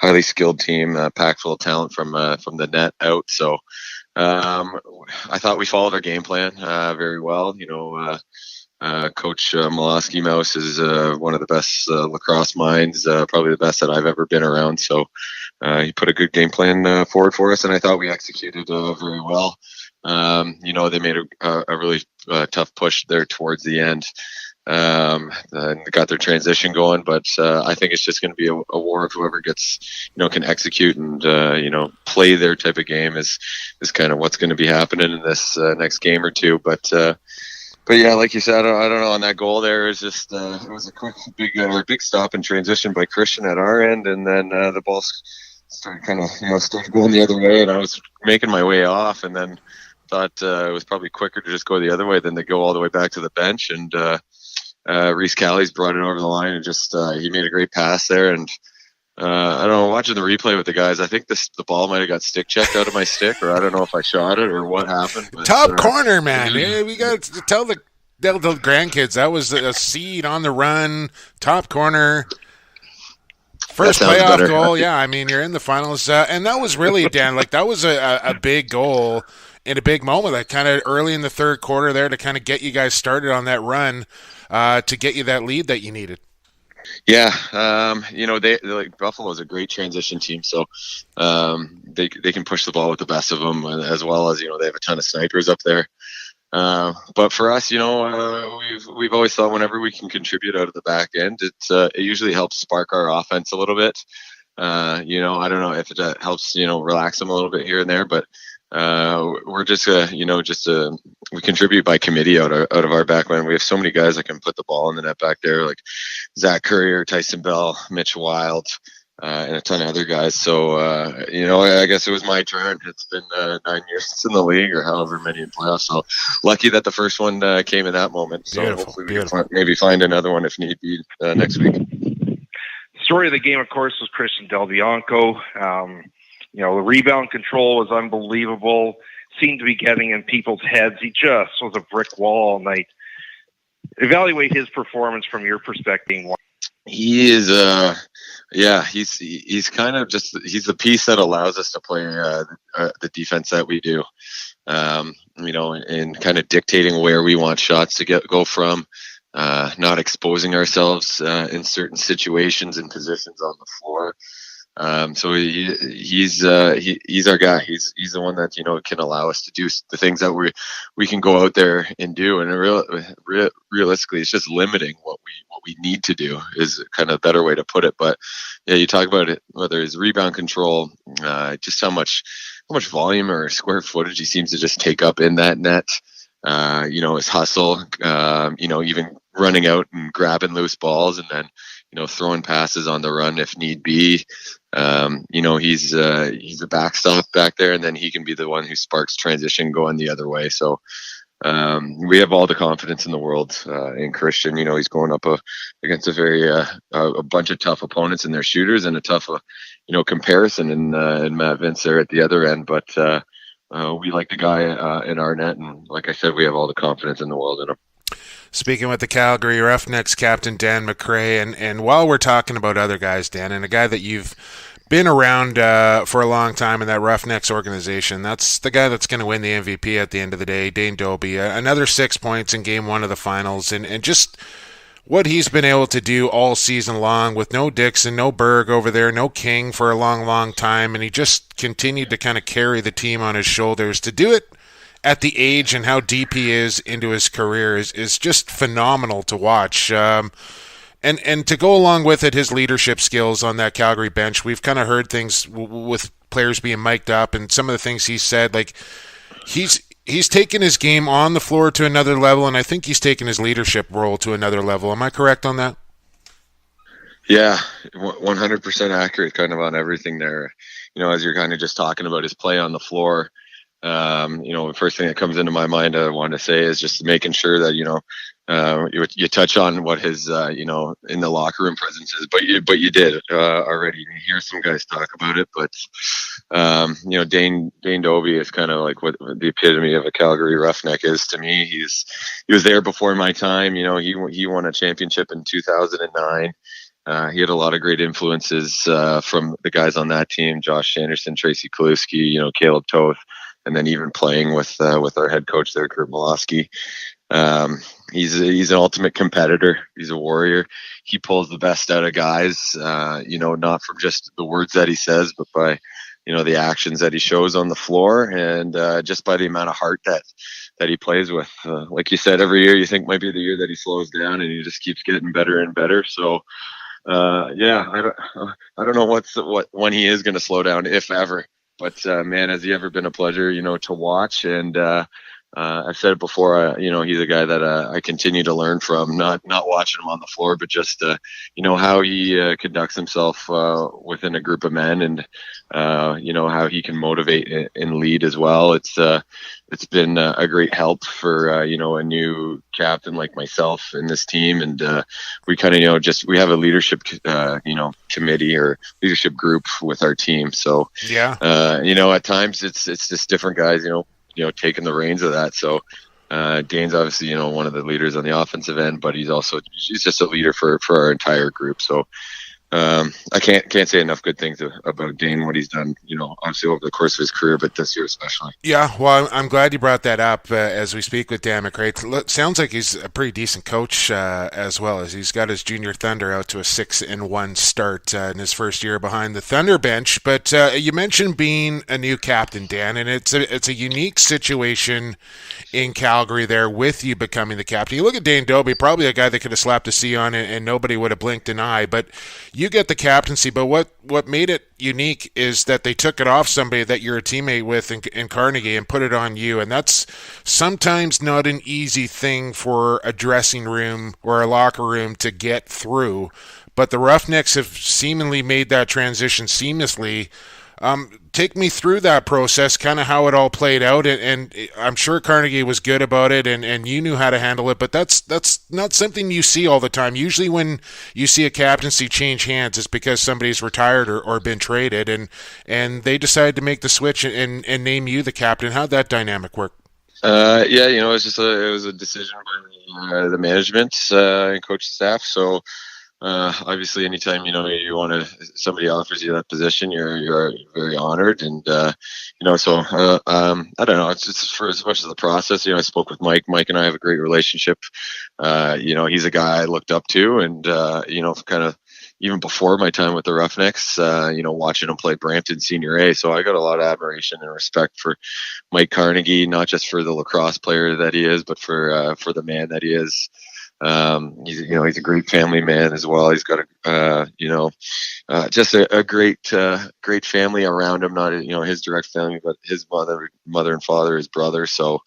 S8: highly skilled team, packed full of talent from the net out. So I thought we followed our game plan very well. Coach Molosky Mouse is one of the best lacrosse minds, probably the best that I've ever been around. So he put a good game plan forward for us, and I thought we executed very well. They made a really tough push there towards the end. And got their transition going, but I think it's just going to be a war of whoever gets, can execute and play their type of game is kind of what's going to be happening in this next game or two. But yeah, like you said, I don't know. On that goal there, it was just it was a quick, big stop and transition by Christian at our end, and then the ball started kind of started going the other way, and I was making my way off, and then thought it was probably quicker to just go the other way than to go all the way back to the bench, and Reese Callies brought it over the line, and just he made a great pass there, and I don't know, watching the replay with the guys, I think the ball might have got stick checked out of my stick, or I don't know if I shot it or what happened. But,
S2: top corner, man. Yeah, we got to tell the grandkids that was a seed on the run, top corner. First playoff goal, yeah. I mean, you're in the finals, and that was really, Dan, like that was a big goal in a big moment, like kind of early in the third quarter there to kind of get you guys started on that run to get you that lead that you needed.
S8: Yeah, they like Buffalo's a great transition team, so they can push the ball with the best of them, as well as they have a ton of snipers up there. But for us, we've always thought whenever we can contribute out of the back end, it usually helps spark our offense a little bit. I don't know if it helps relax them a little bit here and there, but we're just we contribute by committee out of our back line. We have so many guys that can put the ball in the net back there, like Zach Courier, Tyson Bell, Mitch Wild, and a ton of other guys. So I guess it was my turn. It's been 9 years in the league, or however many in playoffs. So lucky that the first one came in that moment. So hopefully we can maybe find another one if need be next week.
S3: Story of the game, of course, was Christian Del Bianco. The rebound control was unbelievable. Seemed to be getting in people's heads. He just was a brick wall all night. Evaluate his performance from your perspective.
S8: He is, he's kind of he's the piece that allows us to play the defense that we do. And kind of dictating where we want shots to go from, not exposing ourselves in certain situations and positions on the floor. So he's our guy. He's the one that can allow us to do the things that we can go out there and do. And realistically, it's just limiting what we need to do is kind of a better way to put it. But yeah, you talk about it, whether it's rebound control, just how much volume or square footage he seems to just take up in that net. His hustle, even running out and grabbing loose balls, and then throwing passes on the run if need be. He's a backstop back there, and then he can be the one who sparks transition going the other way. So we have all the confidence in the world in Christian. He's going up against a bunch of tough opponents and their shooters, and a tough comparison in Matt Vince there at the other end. But we like the guy in our net, and like I said, we have all the confidence in the world in him.
S2: Speaking with the Calgary Roughnecks captain, Dan Mccrae, and while we're talking about other guys, Dan, and a guy that you've been around for a long time in that Roughnecks organization, that's the guy that's going to win the MVP at the end of the day, Dane Dobie. Another 6 points in Game 1 of the finals, and just what he's been able to do all season long with no Dixon, no Berg over there, no King for a long, long time, and he just continued to kind of carry the team on his shoulders. To do it at the age and how deep he is into his career is just phenomenal to watch. And to go along with it, his leadership skills on that Calgary bench. We've kind of heard things with players being mic'd up, and some of the things he said, like he's taken his game on the floor to another level, and I think he's taken his leadership role to another level. Am I correct on that?
S8: Yeah, 100% accurate kind of on everything there. As you're kind of just talking about his play on the floor, the first thing that comes into my mind I want to say is just making sure that you touch on what his in the locker room presence is, but you did already. You hear some guys talk about it, but Dane Dobie is kind of like what the epitome of a Calgary Roughneck is to me. He was there before my time. He won a championship in 2009. He had a lot of great influences from the guys on that team: Josh Sanderson, Tracy Kaluski, Caleb Toth. And then even playing with our head coach there, Kurt Molosky. He's an ultimate competitor. He's a warrior. He pulls the best out of guys, not from just the words that he says, but by, the actions that he shows on the floor, and just by the amount of heart that he plays with. Like you said, every year you think might be the year that he slows down, and he just keeps getting better and better. So, I don't know when he is going to slow down, if ever. But, man, has he ever been a pleasure, to watch. And I've said it before. He's a guy that I continue to learn from. Not watching him on the floor, but just how he conducts himself within a group of men, and how he can motivate and lead as well. It's been a great help for a new captain like myself in this team, and we kind of we have a leadership committee or leadership group with our team. So at times it's just different guys taking the reins of that. So Dane's obviously one of the leaders on the offensive end, but he's just a leader for our entire group. So I can't say enough good things about Dane, what he's done, obviously over the course of his career, but this year especially.
S2: Yeah, well, I'm glad you brought that up as we speak with Dan McCrae. Sounds like he's a pretty decent coach as well, as he's got his junior Thunder out to a 6-1 start in his first year behind the Thunder bench. But you mentioned being a new captain, Dan, and it's a unique situation in Calgary there with you becoming the captain. You look at Dane Dobie, probably a guy that could have slapped a C on it and nobody would have blinked an eye, but you get the captaincy. But what made it unique is that they took it off somebody that you're a teammate with in Carnegie and put it on you, and that's sometimes not an easy thing for a dressing room or a locker room to get through, but the Roughnecks have seemingly made that transition seamlessly. Take me through that process, kind of how it all played out, and I'm sure Carnegie was good about it, and you knew how to handle it, but that's not something you see all the time. Usually when you see a captaincy change hands, it's because somebody's retired or been traded, and they decided to make the switch and name you the captain. How'd that dynamic work?
S8: It was a decision by the management and coaching staff. So obviously anytime somebody offers you that position, you're very honored, and I don't know, it's just for as much as the process. I spoke with Mike and I have a great relationship. He's a guy I looked up to, and kind of even before my time with the Roughnecks, watching him play Brampton Senior A. So I got a lot of admiration and respect for Mike Carnegie, not just for the lacrosse player that he is, but for the man that he is. He's a great family man as well. He's got just a great family around him. Not his direct family, but his mother and father, his brother. So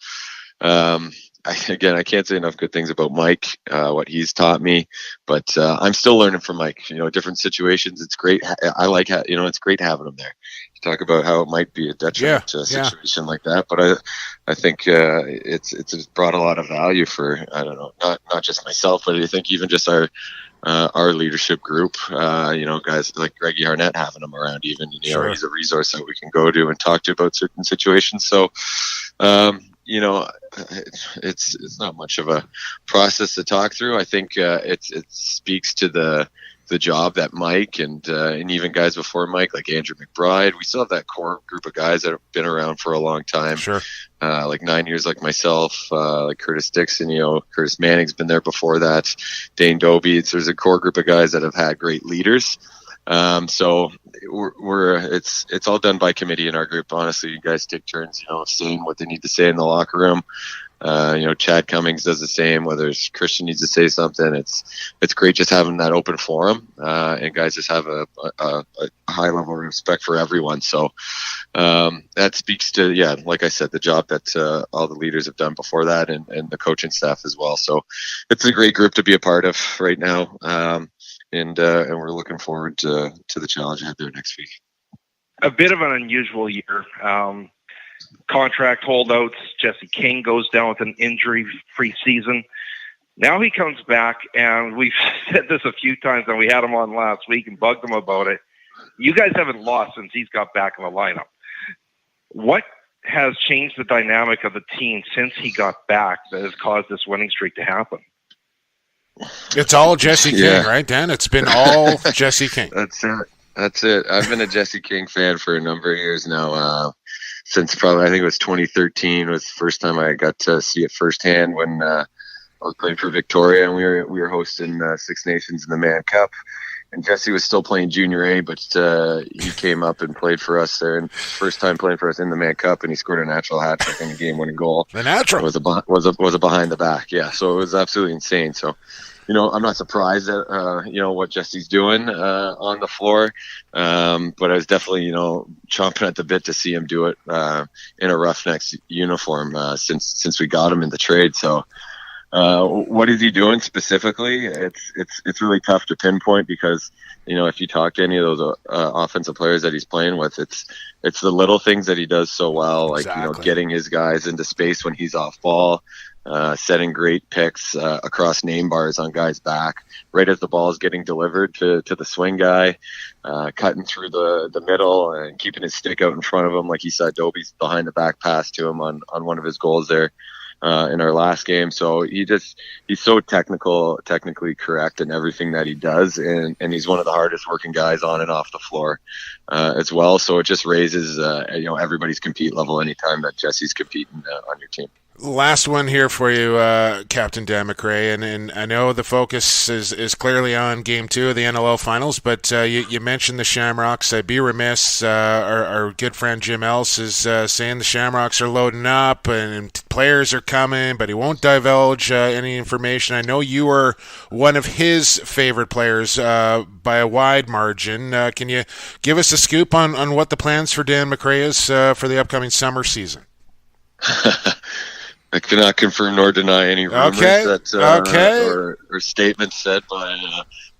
S8: I can't say enough good things about Mike, what he's taught me, but I'm still learning from Mike. Different situations. It's great. I like it's great having him there. You talk about how it might be a detriment to a situation like that, but I think it's brought a lot of value for, I don't know, not just myself, but I think even just our leadership group. Guys like Greggy Harnett, having him around, even
S2: Sure.
S8: He's a resource that we can go to and talk to about certain situations. So. It's not much of a process to talk through. I think it speaks to the job that Mike and even guys before Mike, like Andrew McBride, we still have that core group of guys that have been around for a long time.
S2: Sure.
S8: Like 9 years, like myself, like Curtis Dixon, Curtis Manning's been there before that. Dane Dobie. There's a core group of guys that have had great leaders. So it's all done by committee in our group. Honestly, you guys take turns, saying what they need to say in the locker room. Chad Cummings does the same, whether it's Christian needs to say something. It's great just having that open forum, and guys just have a high level of respect for everyone. So, that speaks to, like I said, the job that, all the leaders have done before that, and the coaching staff as well. So it's a great group to be a part of right now. And we're looking forward to the challenge ahead there next week.
S3: A bit of an unusual year. Contract holdouts. Jesse King goes down with an injury-free season. Now he comes back, and we've said this a few times, and we had him on last week and bugged him about it. You guys haven't lost since he's got back in the lineup. What has changed the dynamic of the team since he got back that has caused this winning streak to happen?
S2: It's all Jesse King, right, Dan? It's been all Jesse King.
S8: That's it. I've been a Jesse King fan for a number of years now. Since probably, I think it was 2013 was the first time I got to see it firsthand when I was playing for Victoria, and we were hosting Six Nations in the Man Cup. And Jesse was still playing Junior A, but he came up and played for us there, and first time playing for us in the Man Cup, and he scored a natural hat trick in a game-winning goal.
S2: The natural
S8: was a behind the back, yeah. So it was absolutely insane. So I'm not surprised at what Jesse's doing on the floor, but I was definitely chomping at the bit to see him do it in a Roughnecks uniform since we got him in the trade. So what is he doing specifically? It's really tough to pinpoint because if you talk to any of those offensive players that he's playing with, it's the little things that he does so well, like
S2: Exactly.
S8: getting his guys into space when he's off ball. Setting great picks across name bars on guys' back right as the ball is getting delivered to the swing guy, cutting through the middle and keeping his stick out in front of him, like he saw Dobie's behind the back pass to him on one of his goals there in our last game. So he's so technically correct in everything that he does, and he's one of the hardest working guys on and off the floor as well. So it just raises everybody's compete level anytime that Jesse's competing on your team.
S2: Last one here for you, Captain Dan Mccrae, and I know the focus is clearly on Game 2 of the NLL Finals, but you mentioned the Shamrocks. I'd be remiss, our good friend Jim Else is saying the Shamrocks are loading up and players are coming, but he won't divulge any information. I know you are one of his favorite players by a wide margin. Can you give us a scoop on what the plans for Dan Mccrae is for the upcoming summer season?
S8: I cannot confirm nor deny any rumors that or statements said by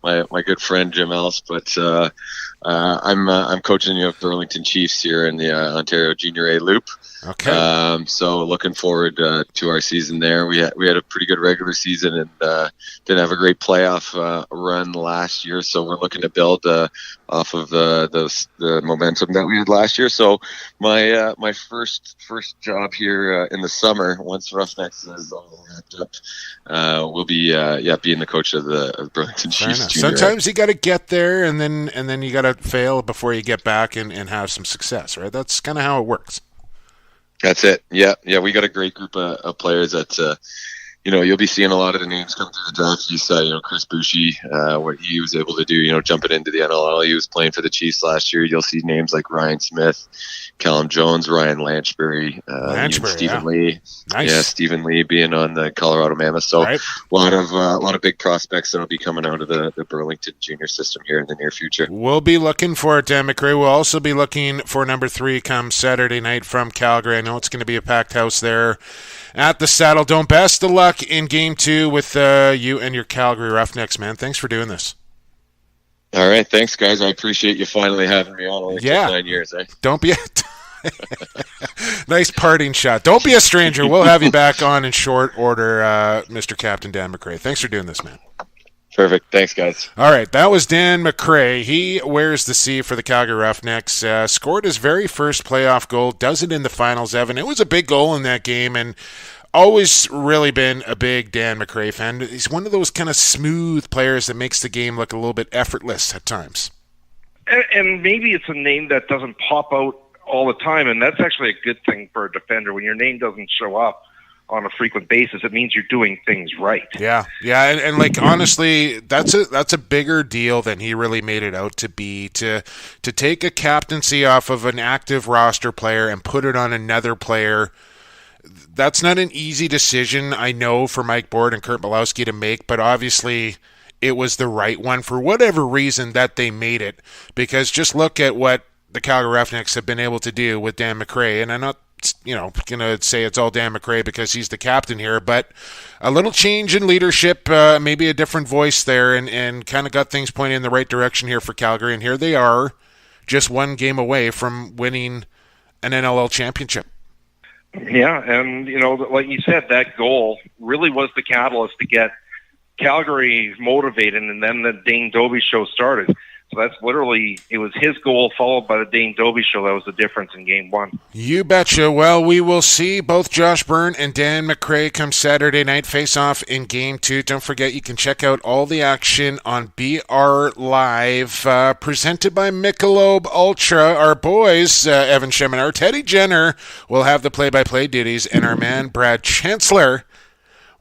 S8: my good friend Jim Else, but I'm coaching the Burlington Chiefs here in the Ontario Junior A Loop.
S2: Okay.
S8: So looking forward to our season there. We had a pretty good regular season and didn't have a great playoff run last year. So we're looking to build off of the momentum that we had last year. So my first job here in the summer, once Roughnecks is all wrapped up, will be being the coach of the Burlington Chiefs.
S2: Sometimes you got to get there and then you got to fail before you get back and have some success, right? That's kind of how it works.
S8: That's it. Yeah. We got a great group of players that, you'll be seeing a lot of the names come through the draft. You saw, Chris Bushi, what he was able to do, jumping into the NLL. He was playing for the Chiefs last year. You'll see names like Ryan Smith, Callum Jones, Ryan Lanchbury, Stephen Lee. Nice. Yeah, Stephen Lee being on the Colorado Mammoth. So right. a lot of big prospects that'll be coming out of the Burlington junior system here in the near future.
S2: We'll be looking for it, Dan Mccrae. We'll also be looking for number 3 come Saturday night from Calgary. I know it's going to be a packed house there at the Saddle Dome. Best of luck in Game 2 with you and your Calgary Roughnecks, man. Thanks for doing this.
S8: All right, thanks, guys. I appreciate you finally having me on. Only 9 years, eh?
S2: Don't be nice parting shot. Don't be a stranger. We'll have you back on in short order, Mr. Captain Dan Mccrae. Thanks for doing this, man.
S8: Perfect. Thanks, guys.
S2: All right, that was Dan Mccrae. He wears the C for the Calgary Roughnecks. Scored his very first playoff goal. Does it in the finals, Evan. It was a big goal in that game, and always really been a big Dan Mccrae fan. He's one of those kind of smooth players that makes the game look a little bit effortless at times.
S3: And maybe it's a name that doesn't pop out all the time, and that's actually a good thing for a defender. When your name doesn't show up on a frequent basis, it means you're doing things right.
S2: Yeah, and like honestly, that's a bigger deal than he really made it out to be. To take a captaincy off of an active roster player and put it on another player, that's not an easy decision, I know, for Mike Board and Kurt Malowski to make, but obviously it was the right one for whatever reason that they made it. Because just look at what the Calgary Roughnecks have been able to do with Dan Mccrae, and I'm not going to say it's all Dan Mccrae because he's the captain here, but a little change in leadership, maybe a different voice there, and kind of got things pointing in the right direction here for Calgary, and here they are, just one game away from winning an NLL championship.
S3: Yeah, and, like you said, that goal really was the catalyst to get Calgary motivated, and then the Dane Dobie show started. So that's literally, it was his goal followed by the Dane Dobie show. That was the difference in Game 1.
S2: You betcha. Well, we will see both Josh Byrne and Dan Mccrae come Saturday night face-off in Game 2. Don't forget, you can check out all the action on BR Live, presented by Michelob Ultra. Our boys, Evan Schemenauer, Teddy Jenner, will have the play-by-play duties, and our man, Brad Chancellor,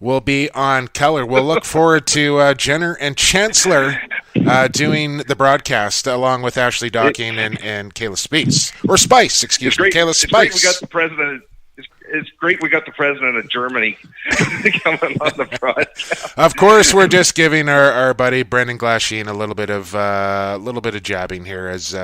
S2: will be on color. We'll look forward to Jenner and Chancellor doing the broadcast along with Ashley Docking and Kayla Spice. Or Spice, excuse me. Kayla Spice.
S3: We got the president. it's great we got the president of Germany coming on the broadcast.
S2: Of course, we're just giving our buddy Brendan Glasheen a little bit of jabbing here. As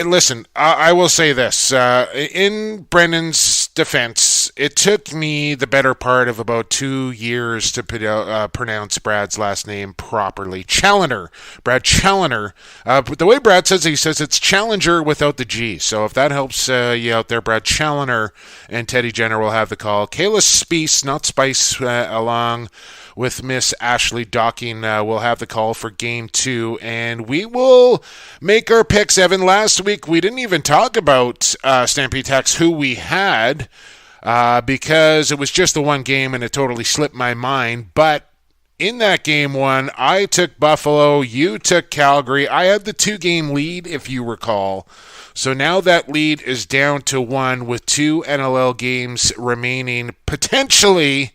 S2: listen, I will say this in Brendan's defense, it took me the better part of about 2 years to pronounce Brad's last name properly. Challoner, Brad Challoner. The way Brad says it, he says it's Challenger without the G. So if that helps you out there, Brad Challoner and Teddy Jenner will have the call. Kayla Spiess, not Spice, along with Miss Ashley Docking will have the call for Game 2, and we will make our picks. Evan, last week we didn't even talk about Stampede Tax, who we had, because it was just the one game and it totally slipped my mind. But in that Game 1, I took Buffalo, you took Calgary. I had the 2-game lead, if you recall. So now that lead is down to 1 with 2 NLL games remaining, potentially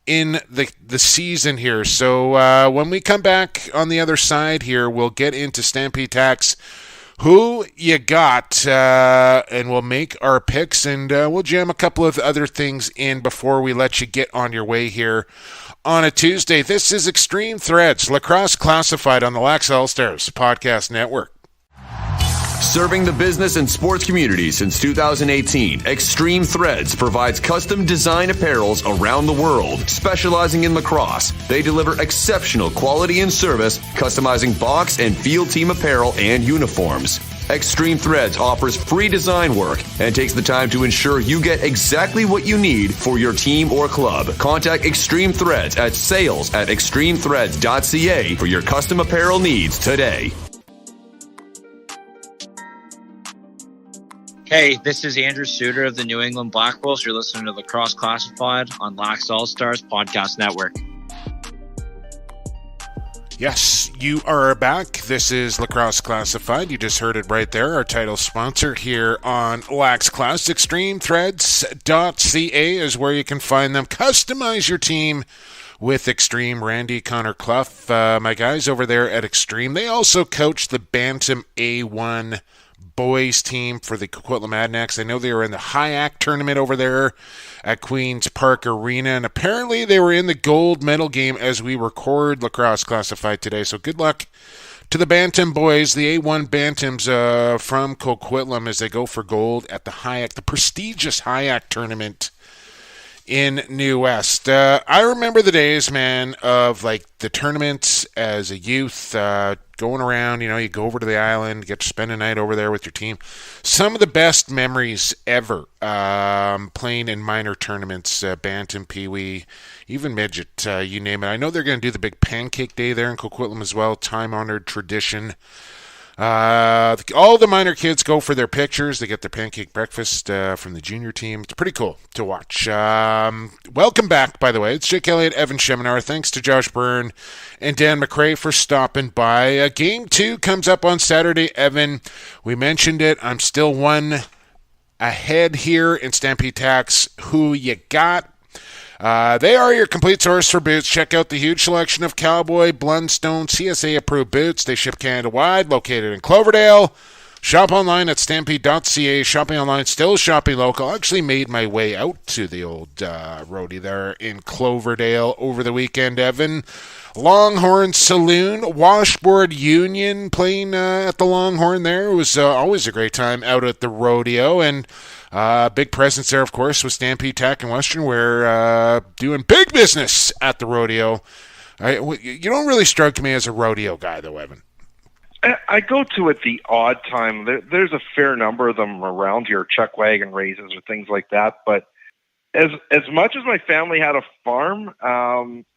S2: in the season here. So when we come back on the other side here, we'll get into Stampede Tax, who you got, and we'll make our picks, and we'll jam a couple of other things in before we let you get on your way here on a Tuesday. This is Extreme Threads, Lacrosse Classified on the Lax All-Stars Podcast Network.
S1: Serving the business and sports community since 2018, Extreme Threads provides custom design apparels around the world. Specializing in lacrosse, they deliver exceptional quality and service, customizing box and field team apparel and uniforms. Extreme Threads offers free design work and takes the time to ensure you get exactly what you need for your team or club. Contact Extreme Threads at sales@extremethreads.ca for your custom apparel needs today.
S9: Hey, this is Andrew Suter of the New England Black Wolves. You're listening to Lacrosse Classified on Lax All-Stars Podcast Network.
S2: Yes, you are back. This is Lacrosse Classified. You just heard it right there. Our title sponsor here on Lax Class. ExtremeThreads.ca is where you can find them. Customize your team with Extreme. Randy, Connor Clough, my guys over there at Extreme. They also coach the Bantam A1 boys team for the Coquitlam Adnacks. I know they were in the High-Act tournament over there at Queen's Park Arena, and apparently they were in the gold medal game as we record Lacrosse Classified today. So good luck to the Bantam boys, the A1 Bantams from Coquitlam, as they go for gold at the High-Act, the prestigious High-Act tournament in New West. I remember the days, man, of like the tournaments as a youth, going around, you go over to the island, get to spend a night over there with your team. Some of the best memories ever, playing in minor tournaments, Bantam, Pee-wee, even Midget, you name it. I know they're going to do the big Pancake Day there in Coquitlam as well, time-honored tradition. All the minor kids go for their pictures. They get their pancake breakfast from the junior team. It's pretty cool to watch. Welcome back, by the way. It's Jake Elliott, Evan Sheminar. Thanks to Josh Byrne and Dan McCrae for stopping by. Game 2 comes up on Saturday, Evan. We mentioned it. I'm still one ahead here in Stampede Tax. Who you got? They are your complete source for boots. Check out the huge selection of Cowboy, Blundstone, CSA-approved boots. They ship Canada-wide, located in Cloverdale. Shop online at stampede.ca. Shopping online, still shopping local. I actually made my way out to the old roadie there in Cloverdale over the weekend, Evan. Longhorn Saloon, Washboard Union playing at the Longhorn there. It was always a great time out at the rodeo, and big presence there, of course, with Stampede Tack and Western. We're doing big business at the rodeo. You don't really strike me as a rodeo guy, though, Evan.
S3: I go to it the odd time. There's a fair number of them around here, chuck wagon races or things like that. But as much as my family had a farm,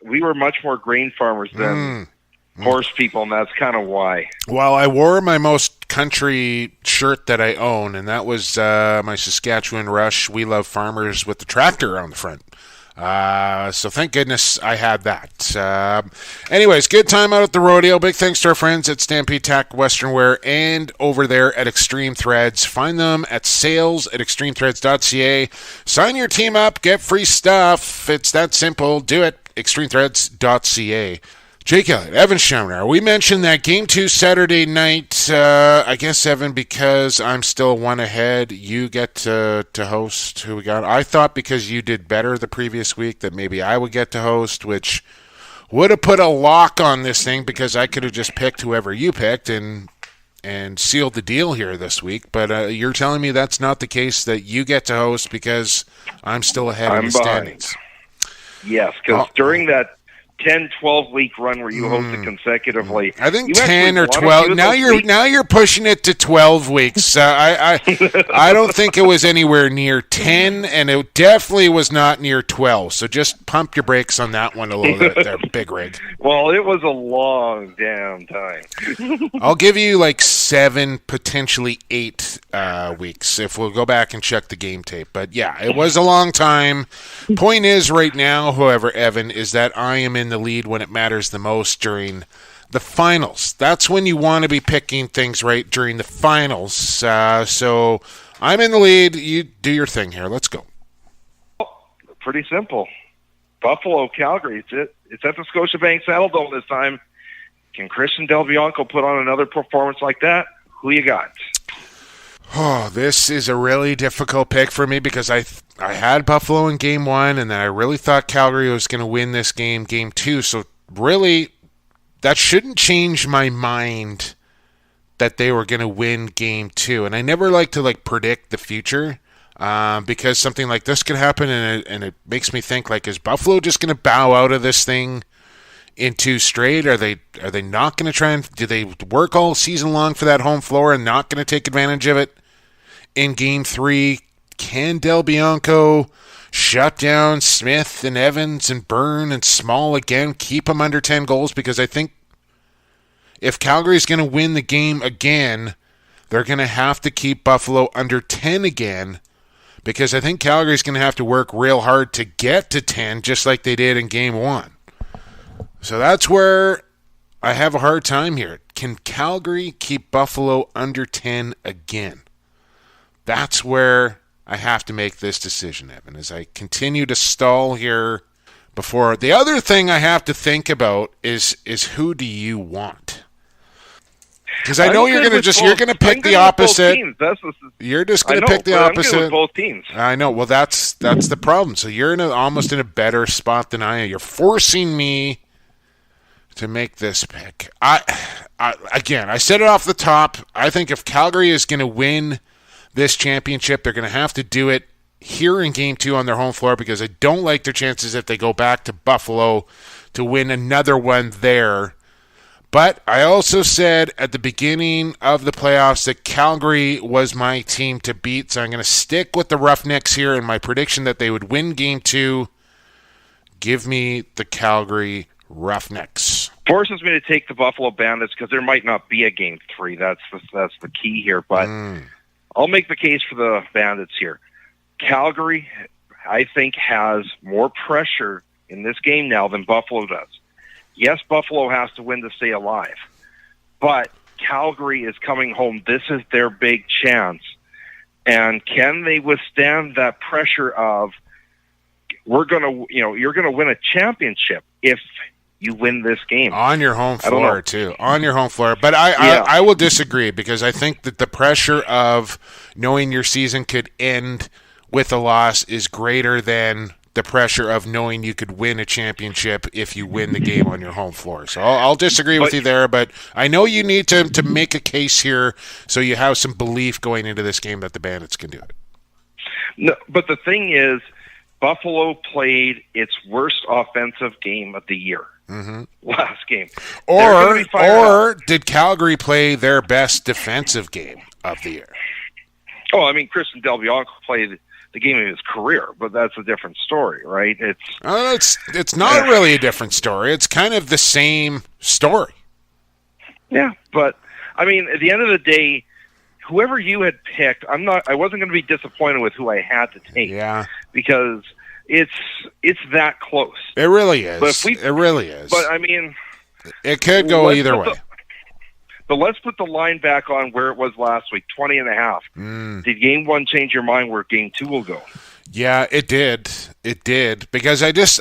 S3: we were much more grain farmers than horse people, and that's kind of why. Well,
S2: I wore my most country shirt that I own, and that was my Saskatchewan Rush We Love Farmers with the tractor on the front. So thank goodness I had that. Anyways, good time out at the rodeo. Big thanks to our friends at Stampede Tack Western Wear and over there at Extreme Threads. Find them at sales@extremethreads.ca. Sign your team up, get free stuff. It's that simple. Do it. extremethreads.ca. Jake Elliott, Evan Shamner. We mentioned that Game 2 Saturday night. I guess, Evan, because I'm still one ahead, you get to host. Who we got? I thought because you did better the previous week that maybe I would get to host, which would have put a lock on this thing because I could have just picked whoever you picked and sealed the deal here this week. But you're telling me that's not the case, that you get to host because I'm still ahead in the standings.
S3: Yes, because during that 10, 12-week run where you hosted consecutively.
S2: I think 10 or 12. Now you're pushing it to 12 weeks. I don't think it was anywhere near 10, and it definitely was not near 12. So just pump your brakes on that one a little bit there, Big Rig.
S3: Well, it was a long damn time.
S2: I'll give you like 7, potentially 8 weeks if we'll go back and check the game tape. But yeah, it was a long time. Point is right now, however, Evan, is that I am in the lead when it matters the most during the finals. That's when you want to be picking things right, during the finals. So I'm in the lead. You do your thing here. Let's go.
S3: Pretty simple. Buffalo, Calgary. It's at the Scotiabank Saddledome this time. Can Christian Del Bianco put on another performance like that? Who you got?
S2: Oh, this is a really difficult pick for me because I had Buffalo in Game 1, and then I really thought Calgary was going to win this game, Game 2. So really, that shouldn't change my mind that they were going to win Game 2. And I never like to predict the future because something like this could happen, and it makes me think, is Buffalo just going to bow out of this thing in 2 straight? Are they not going to try and do they work all season long for that home floor and not going to take advantage of it in Game 3? Can Del Bianco shut down Smith and Evans and Byrne and Small again, keep them under 10 goals? Because I think if Calgary's going to win the game again, they're going to have to keep Buffalo under 10 again, because I think Calgary's going to have to work real hard to get to 10, just like they did in Game 1. So that's where I have a hard time here. Can Calgary keep Buffalo under 10 again? That's where I have to make this decision, Evan, as I continue to stall here before. The other thing I have to think about is who do you want? Because I know you're going to pick the opposite. You're just going to pick the opposite.
S3: I'm good with both teams.
S2: I know. Well, that's the problem. So you're almost in a better spot than I am. You're forcing me to make this pick. Again, I said it off the top. I think if Calgary is going to win this championship, they're going to have to do it here in Game 2 on their home floor, because I don't like their chances if they go back to Buffalo to win another one there. But I also said at the beginning of the playoffs that Calgary was my team to beat, so I'm going to stick with the Roughnecks here in my prediction that they would win Game 2. Give me the Calgary Roughnecks.
S3: Forces me to take the Buffalo Bandits because there might not be a Game 3. That's the key here, but I'll make the case for the Bandits here. Calgary, I think, has more pressure in this game now than Buffalo does. Yes, Buffalo has to win to stay alive, but Calgary is coming home. This is their big chance. And can they withstand that pressure of, you're going to win a championship if you win this game
S2: on your home floor too, on your home floor. But I will disagree, because I think that the pressure of knowing your season could end with a loss is greater than the pressure of knowing you could win a championship if you win the game on your home floor. So I'll disagree with you there, but I know you need to make a case here so you have some belief going into this game that the Bandits can do it.
S3: No, but the thing is, Buffalo played its worst offensive game of the year. Last game.
S2: Or did Calgary play their best defensive game of the year?
S3: Oh, I mean, Christian Del Bianco played the game of his career, but that's a different story, right?
S2: It's not really a different story. It's kind of the same story.
S3: Yeah, but I mean, at the end of the day, whoever you had picked, I wasn't going to be disappointed with who I had to take.
S2: Yeah,
S3: because it's that close.
S2: It really is. It really is.
S3: But I mean,
S2: it could go either way.
S3: But let's put the line back on where it was last week, 20.5. Did Game 1 change your mind where Game 2 will go?
S2: Yeah, it did. It did, because I just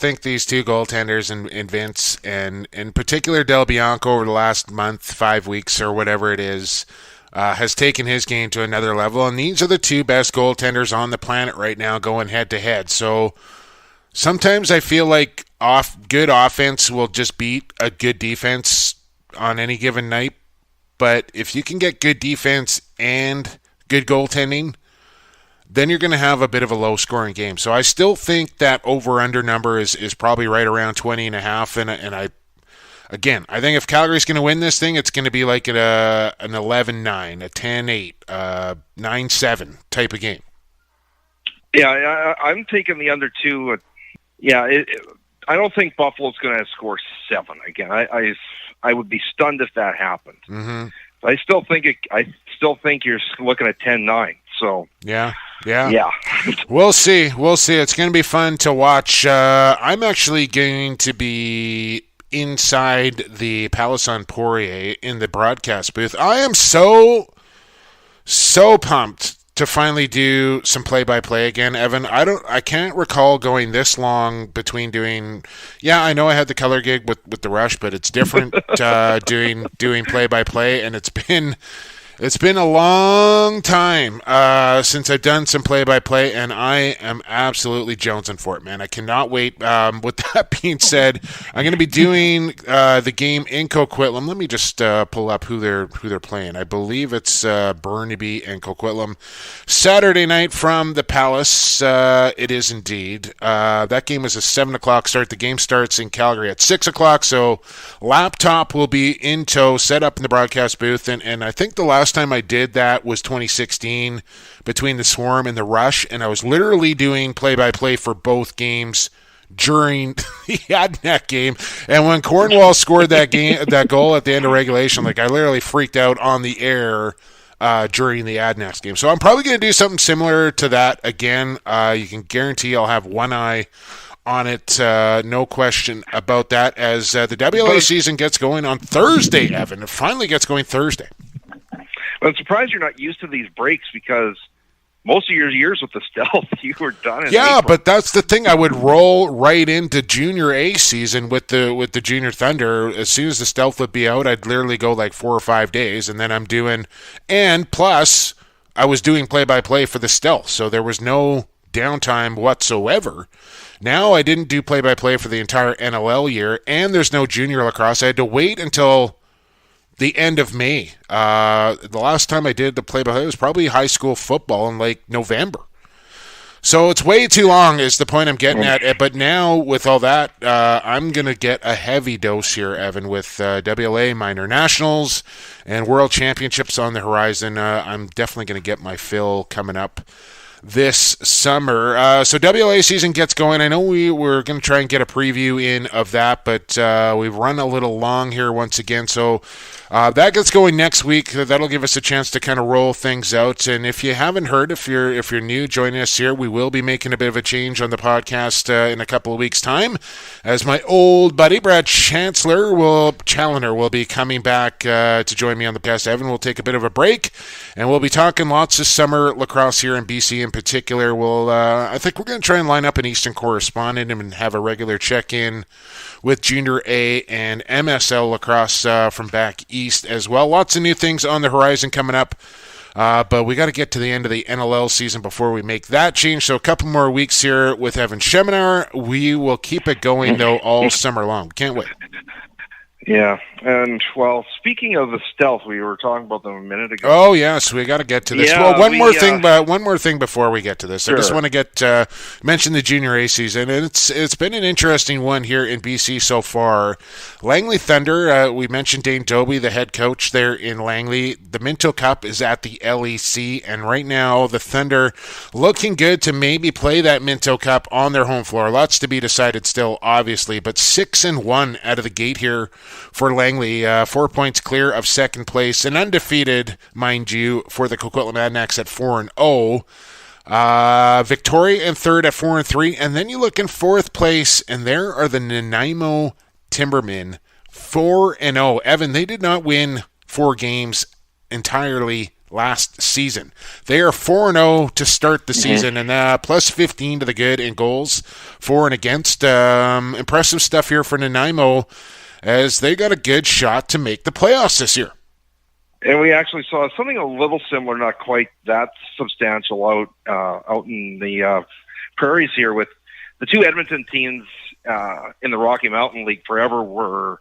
S2: think these two goaltenders in Vince and in particular Del Bianco over the last month, 5 weeks or whatever it is, has taken his game to another level. And these are the two best goaltenders on the planet right now going head to head. So sometimes I feel like good offense will just beat a good defense on any given night. But if you can get good defense and good goaltending, then you're going to have a bit of a low-scoring game. So I still think that over-under number is probably right around 20.5. And I think if Calgary's going to win this thing, it's going to be like an 11-9, a 10-8, 9-7 type of game.
S3: Yeah, I'm taking the under 2. I don't think Buffalo's going to score 7 again. I would be stunned if that happened.
S2: Mm-hmm.
S3: I still think you're looking at 10-9. So
S2: yeah. We'll see. It's going to be fun to watch. I'm actually going to be inside the Palace on Poirier in the broadcast booth. I am so pumped to finally do some play-by-play again, Evan. I can't recall going this long between doing. Yeah, I know I had the color gig with the Rush, but it's different doing play-by-play, and it's been a long time since I've done some play-by-play, and I am absolutely jonesing for it, man. I cannot wait. With that being said, I'm going to be doing the game in Coquitlam. Let me just pull up who they're playing. I believe it's Burnaby and Coquitlam. Saturday night from the Palace. It is indeed. That game is a 7 o'clock start. The game starts in Calgary at 6 o'clock, so laptop will be in tow, set up in the broadcast booth, and I think the last time I did that was 2016 between the Swarm and the Rush, and I was literally doing play-by-play for both games during the Adnac game. And when Cornwall scored that goal at the end of regulation, I literally freaked out on the air during the Adnac game. So I'm probably going to do something similar to that again. You can guarantee I'll have one eye on it, no question about that, as the WLA season gets going on Thursday, Evan. It finally gets going Thursday.
S3: I'm surprised you're not used to these breaks, because most of your years with the Stealth, you were done in
S2: April. But that's the thing. I would roll right into Junior A season with the Junior Thunder. As soon as the Stealth would be out, I'd literally go 4 or 5 days, and then I'm doing – and plus I was doing play-by-play for the Stealth, so there was no downtime whatsoever. Now I didn't do play-by-play for the entire NLL year, and there's no junior lacrosse. I had to wait until the end of May. The last time I did the play-by-play was probably high school football in November. So it's way too long is the point I'm getting at. But now with all that, I'm going to get a heavy dose here, Evan, with WLA Minor Nationals and World Championships on the horizon. I'm definitely going to get my fill coming up this summer. So WLA season gets going. I know we were going to try and get a preview in of that, but we've run a little long here once again. So that gets going next week. That'll give us a chance to kind of roll things out. And if you haven't heard, if you're new joining us here, we will be making a bit of a change on the podcast in a couple of weeks' time, as my old buddy Brad Challoner will be coming back to join me on the podcast. Evan will take a bit of a break, and we'll be talking lots of summer lacrosse here in BC in particular. I think we're going to try and line up an Eastern correspondent and have a regular check-in with Junior A and MSL lacrosse from back east as well. Lots of new things on the horizon coming up, but we got to get to the end of the NLL season before we make that change. So a couple more weeks here with Evan Schemenar. We will keep it going, though, all summer long. Can't wait.
S3: Yeah, and speaking of the Stealth, we were talking about them a minute ago.
S2: Oh yes, we got to get to this.
S3: Yeah,
S2: well, one more thing before we get to this. Sure. I just want to mention the Junior A season, and it's been an interesting one here in BC so far. Langley Thunder, we mentioned Dane Doby, the head coach there in Langley. The Minto Cup is at the LEC, and right now the Thunder looking good to maybe play that Minto Cup on their home floor. Lots to be decided still, obviously, but 6-1 out of the gate here for Langley, 4 points clear of second place, and undefeated, mind you, for the Coquitlam Adnacs at 4-0. Victoria in third at 4-3, and then you look in fourth place, and there are the Nanaimo Timbermen, 4-0. Evan, they did not win 4 games entirely last season. They are 4-0 to start the season, and plus 15 to the good in goals, for and against. Impressive stuff here for Nanaimo, as they got a good shot to make the playoffs this year.
S3: And we actually saw something a little similar, not quite that substantial, out in the prairies here, with the two Edmonton teams in the Rocky Mountain League forever were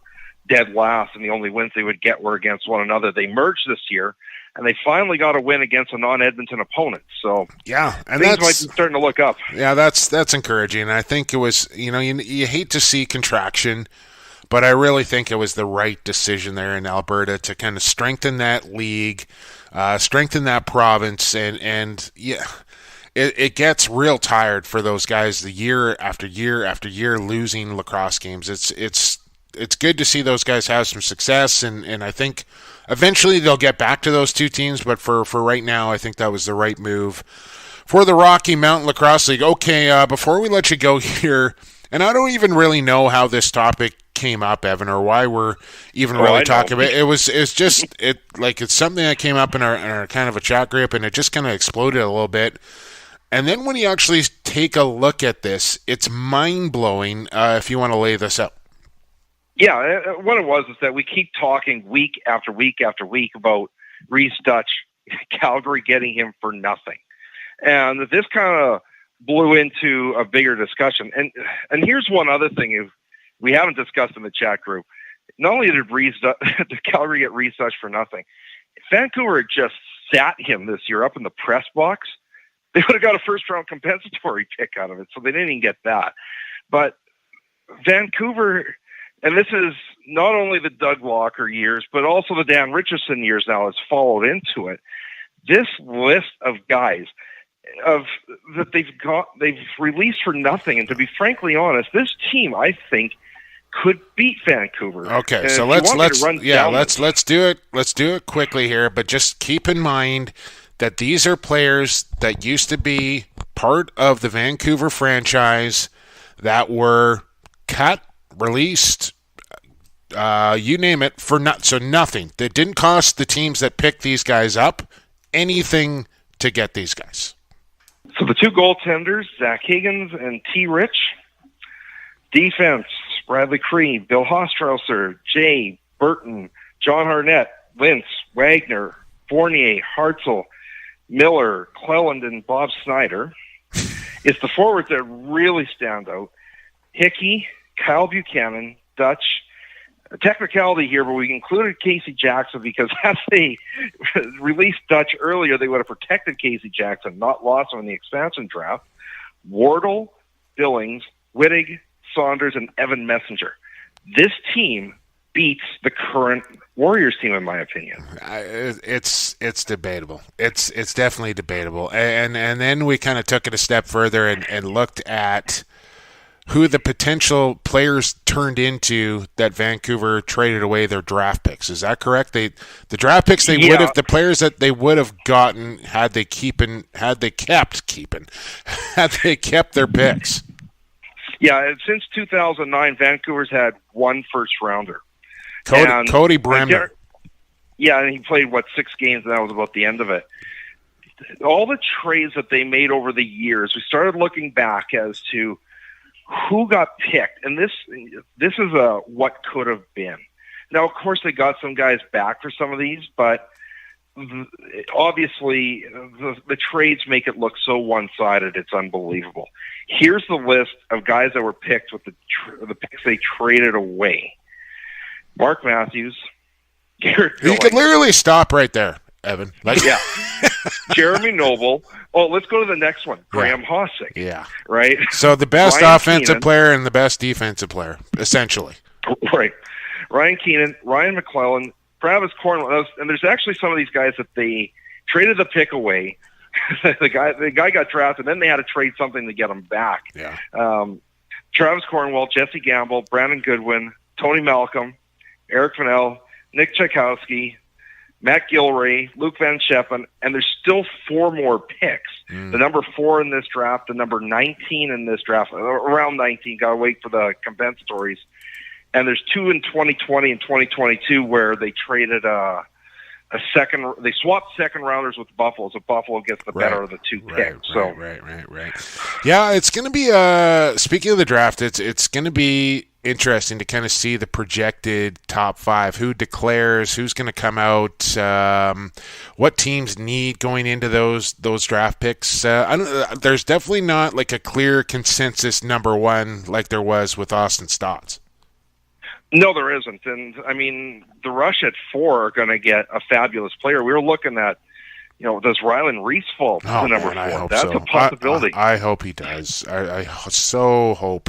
S3: dead last, and the only wins they would get were against one another. They merged this year, and they finally got a win against a non-Edmonton opponent. So
S2: yeah, and
S3: things might be starting to look up.
S2: Yeah, that's encouraging. I think it was, you hate to see contraction, but I really think it was the right decision there in Alberta to kind of strengthen that league, strengthen that province, and yeah, it gets real tired for those guys the year after year after year losing lacrosse games. It's good to see those guys have some success, and I think eventually they'll get back to those two teams, but for right now, I think that was the right move for the Rocky Mountain Lacrosse League. Okay, before we let you go here, and I don't even really know how this topic came up, Evan, or why we're even really talking about it. It's something that came up in our kind of a chat group, and it just kind of exploded a little bit. And then when you actually take a look at this, it's mind-blowing if you want to lay this out.
S3: Yeah, what it was is that we keep talking week after week after week about Reese Dutch, Calgary getting him for nothing. And this kind of blew into a bigger discussion. And here's one other thing we haven't discussed in the chat group. Not only did Calgary get Reese Dutch for nothing, Vancouver just sat him this year up in the press box. They would have got a first-round compensatory pick out of it, so they didn't even get that. But Vancouver, and this is not only the Doug Walker years, but also the Dan Richardson years now has followed into it. This list of guys that they've released for nothing, and to be frankly honest, this team, I think, could beat Vancouver.
S2: Okay,
S3: and
S2: so let's do it. Let's do it quickly here, but just keep in mind that these are players that used to be part of the Vancouver franchise that were cut, released, you name it, so nothing. That didn't cost the teams that picked these guys up anything to get these guys.
S3: So the two goaltenders, Zach Higgins and T. Rich. Defense, Bradley Cree, Bill Hostrauser, Jay, Burton, John Harnett, Lintz, Wagner, Fournier, Hartzell, Miller, Cleland, and Bob Snyder. It's the forwards that really stand out. Hickey, Kyle Buchanan, Dutch. A technicality here, but we included Casey Jackson because as they released Dutch earlier, they would have protected Casey Jackson, not lost him in the expansion draft. Wardle, Billings, Wittig, Saunders, and Evan Messenger. This team beats the current Warriors team, in my opinion.
S2: It's debatable. It's definitely debatable. And then we kind of took it a step further and looked at who the potential players turned into that Vancouver traded away their draft picks. Is that correct? The draft picks the players that they would have gotten had they kept their picks.
S3: Yeah, since 2009, Vancouver's had one first-rounder.
S2: Cody Bremer.
S3: And he played, 6 games, and that was about the end of it. All the trades that they made over the years, we started looking back as to who got picked, and this is what could have been. Now, of course, they got some guys back for some of these, but obviously the trades make it look so one-sided, it's unbelievable. Here's the list of guys that were picked with the picks they traded away. Mark Matthews, Garrett Billings.
S2: You could literally stop right there, Evan.
S3: Yeah. Jeremy Noble. Oh, let's go to the next one. Graham Hossing.
S2: Yeah.
S3: Right?
S2: So the best offensive player and the best defensive player, essentially.
S3: Right. Ryan Keenan, Ryan McClellan, Travis Cornwell, and there's actually some of these guys that they traded the pick away. the guy got drafted, and then they had to trade something to get him back.
S2: Yeah.
S3: Travis Cornwell, Jesse Gamble, Brandon Goodwin, Tony Malcolm, Eric Fennell, Nick Tchaikovsky, Matt Gilray, Luke Van Scheppen, and there's still 4 more picks. The number 4 in this draft, the number 19 in this draft, around 19, got to wait for the compensatories. And there's 2 in 2020 and 2022 where they traded They swapped second rounders with Buffalo, so Buffalo gets the better of the two picks.
S2: Right. Yeah, it's going to be, speaking of the draft, it's going to be interesting to kind of see the projected top 5, who declares, who's going to come out, what teams need going into those draft picks. There's definitely not like a clear consensus number 1 like there was with Austin Stotts.
S3: No, there isn't. And, I mean, the Rush at 4 are going to get a fabulous player. We were looking at, does Ryland Reese fall to number 4? That's a possibility.
S2: I hope he does. I so hope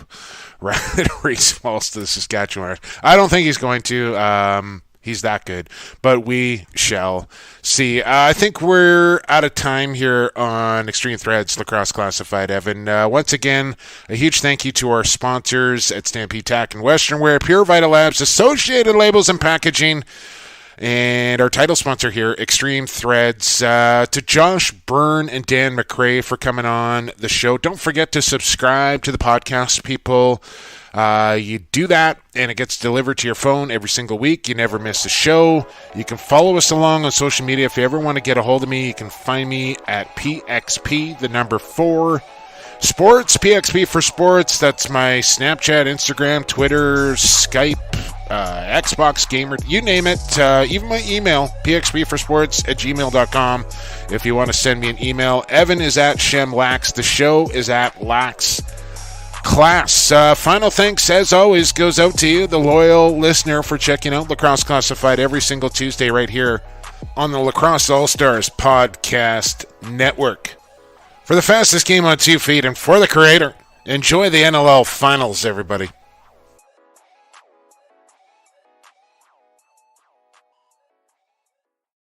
S2: Ryland Reese falls to the Saskatchewan. I don't think he's going to. He's that good. But we shall see. I think we're out of time here on Extreme Threads Lacrosse Classified, Evan. Once again, a huge thank you to our sponsors at Stampede Tack and Western Wear, Pure Vital Labs, Associated Labels and Packaging, and our title sponsor here, Extreme Threads. To Josh, Byrne, and Dan McCrae for coming on the show. Don't forget to subscribe to the podcast, people. You do that, and it gets delivered to your phone every single week. You never miss a show. You can follow us along on social media. If you ever want to get a hold of me, you can find me at PXP, the number 4. Sports, PXP for Sports. That's my Snapchat, Instagram, Twitter, Skype, Xbox Gamer, you name it. Even my email, pxpforsports@gmail.com. If you want to send me an email, Evan is at ShemLax. The show is at Lax Class. Final thanks, as always, goes out to you, the loyal listener, for checking out Lacrosse Classified every single Tuesday right here on the Lacrosse All-Stars Podcast Network. For the fastest game on 2 feet and for the creator, enjoy the NLL Finals, everybody.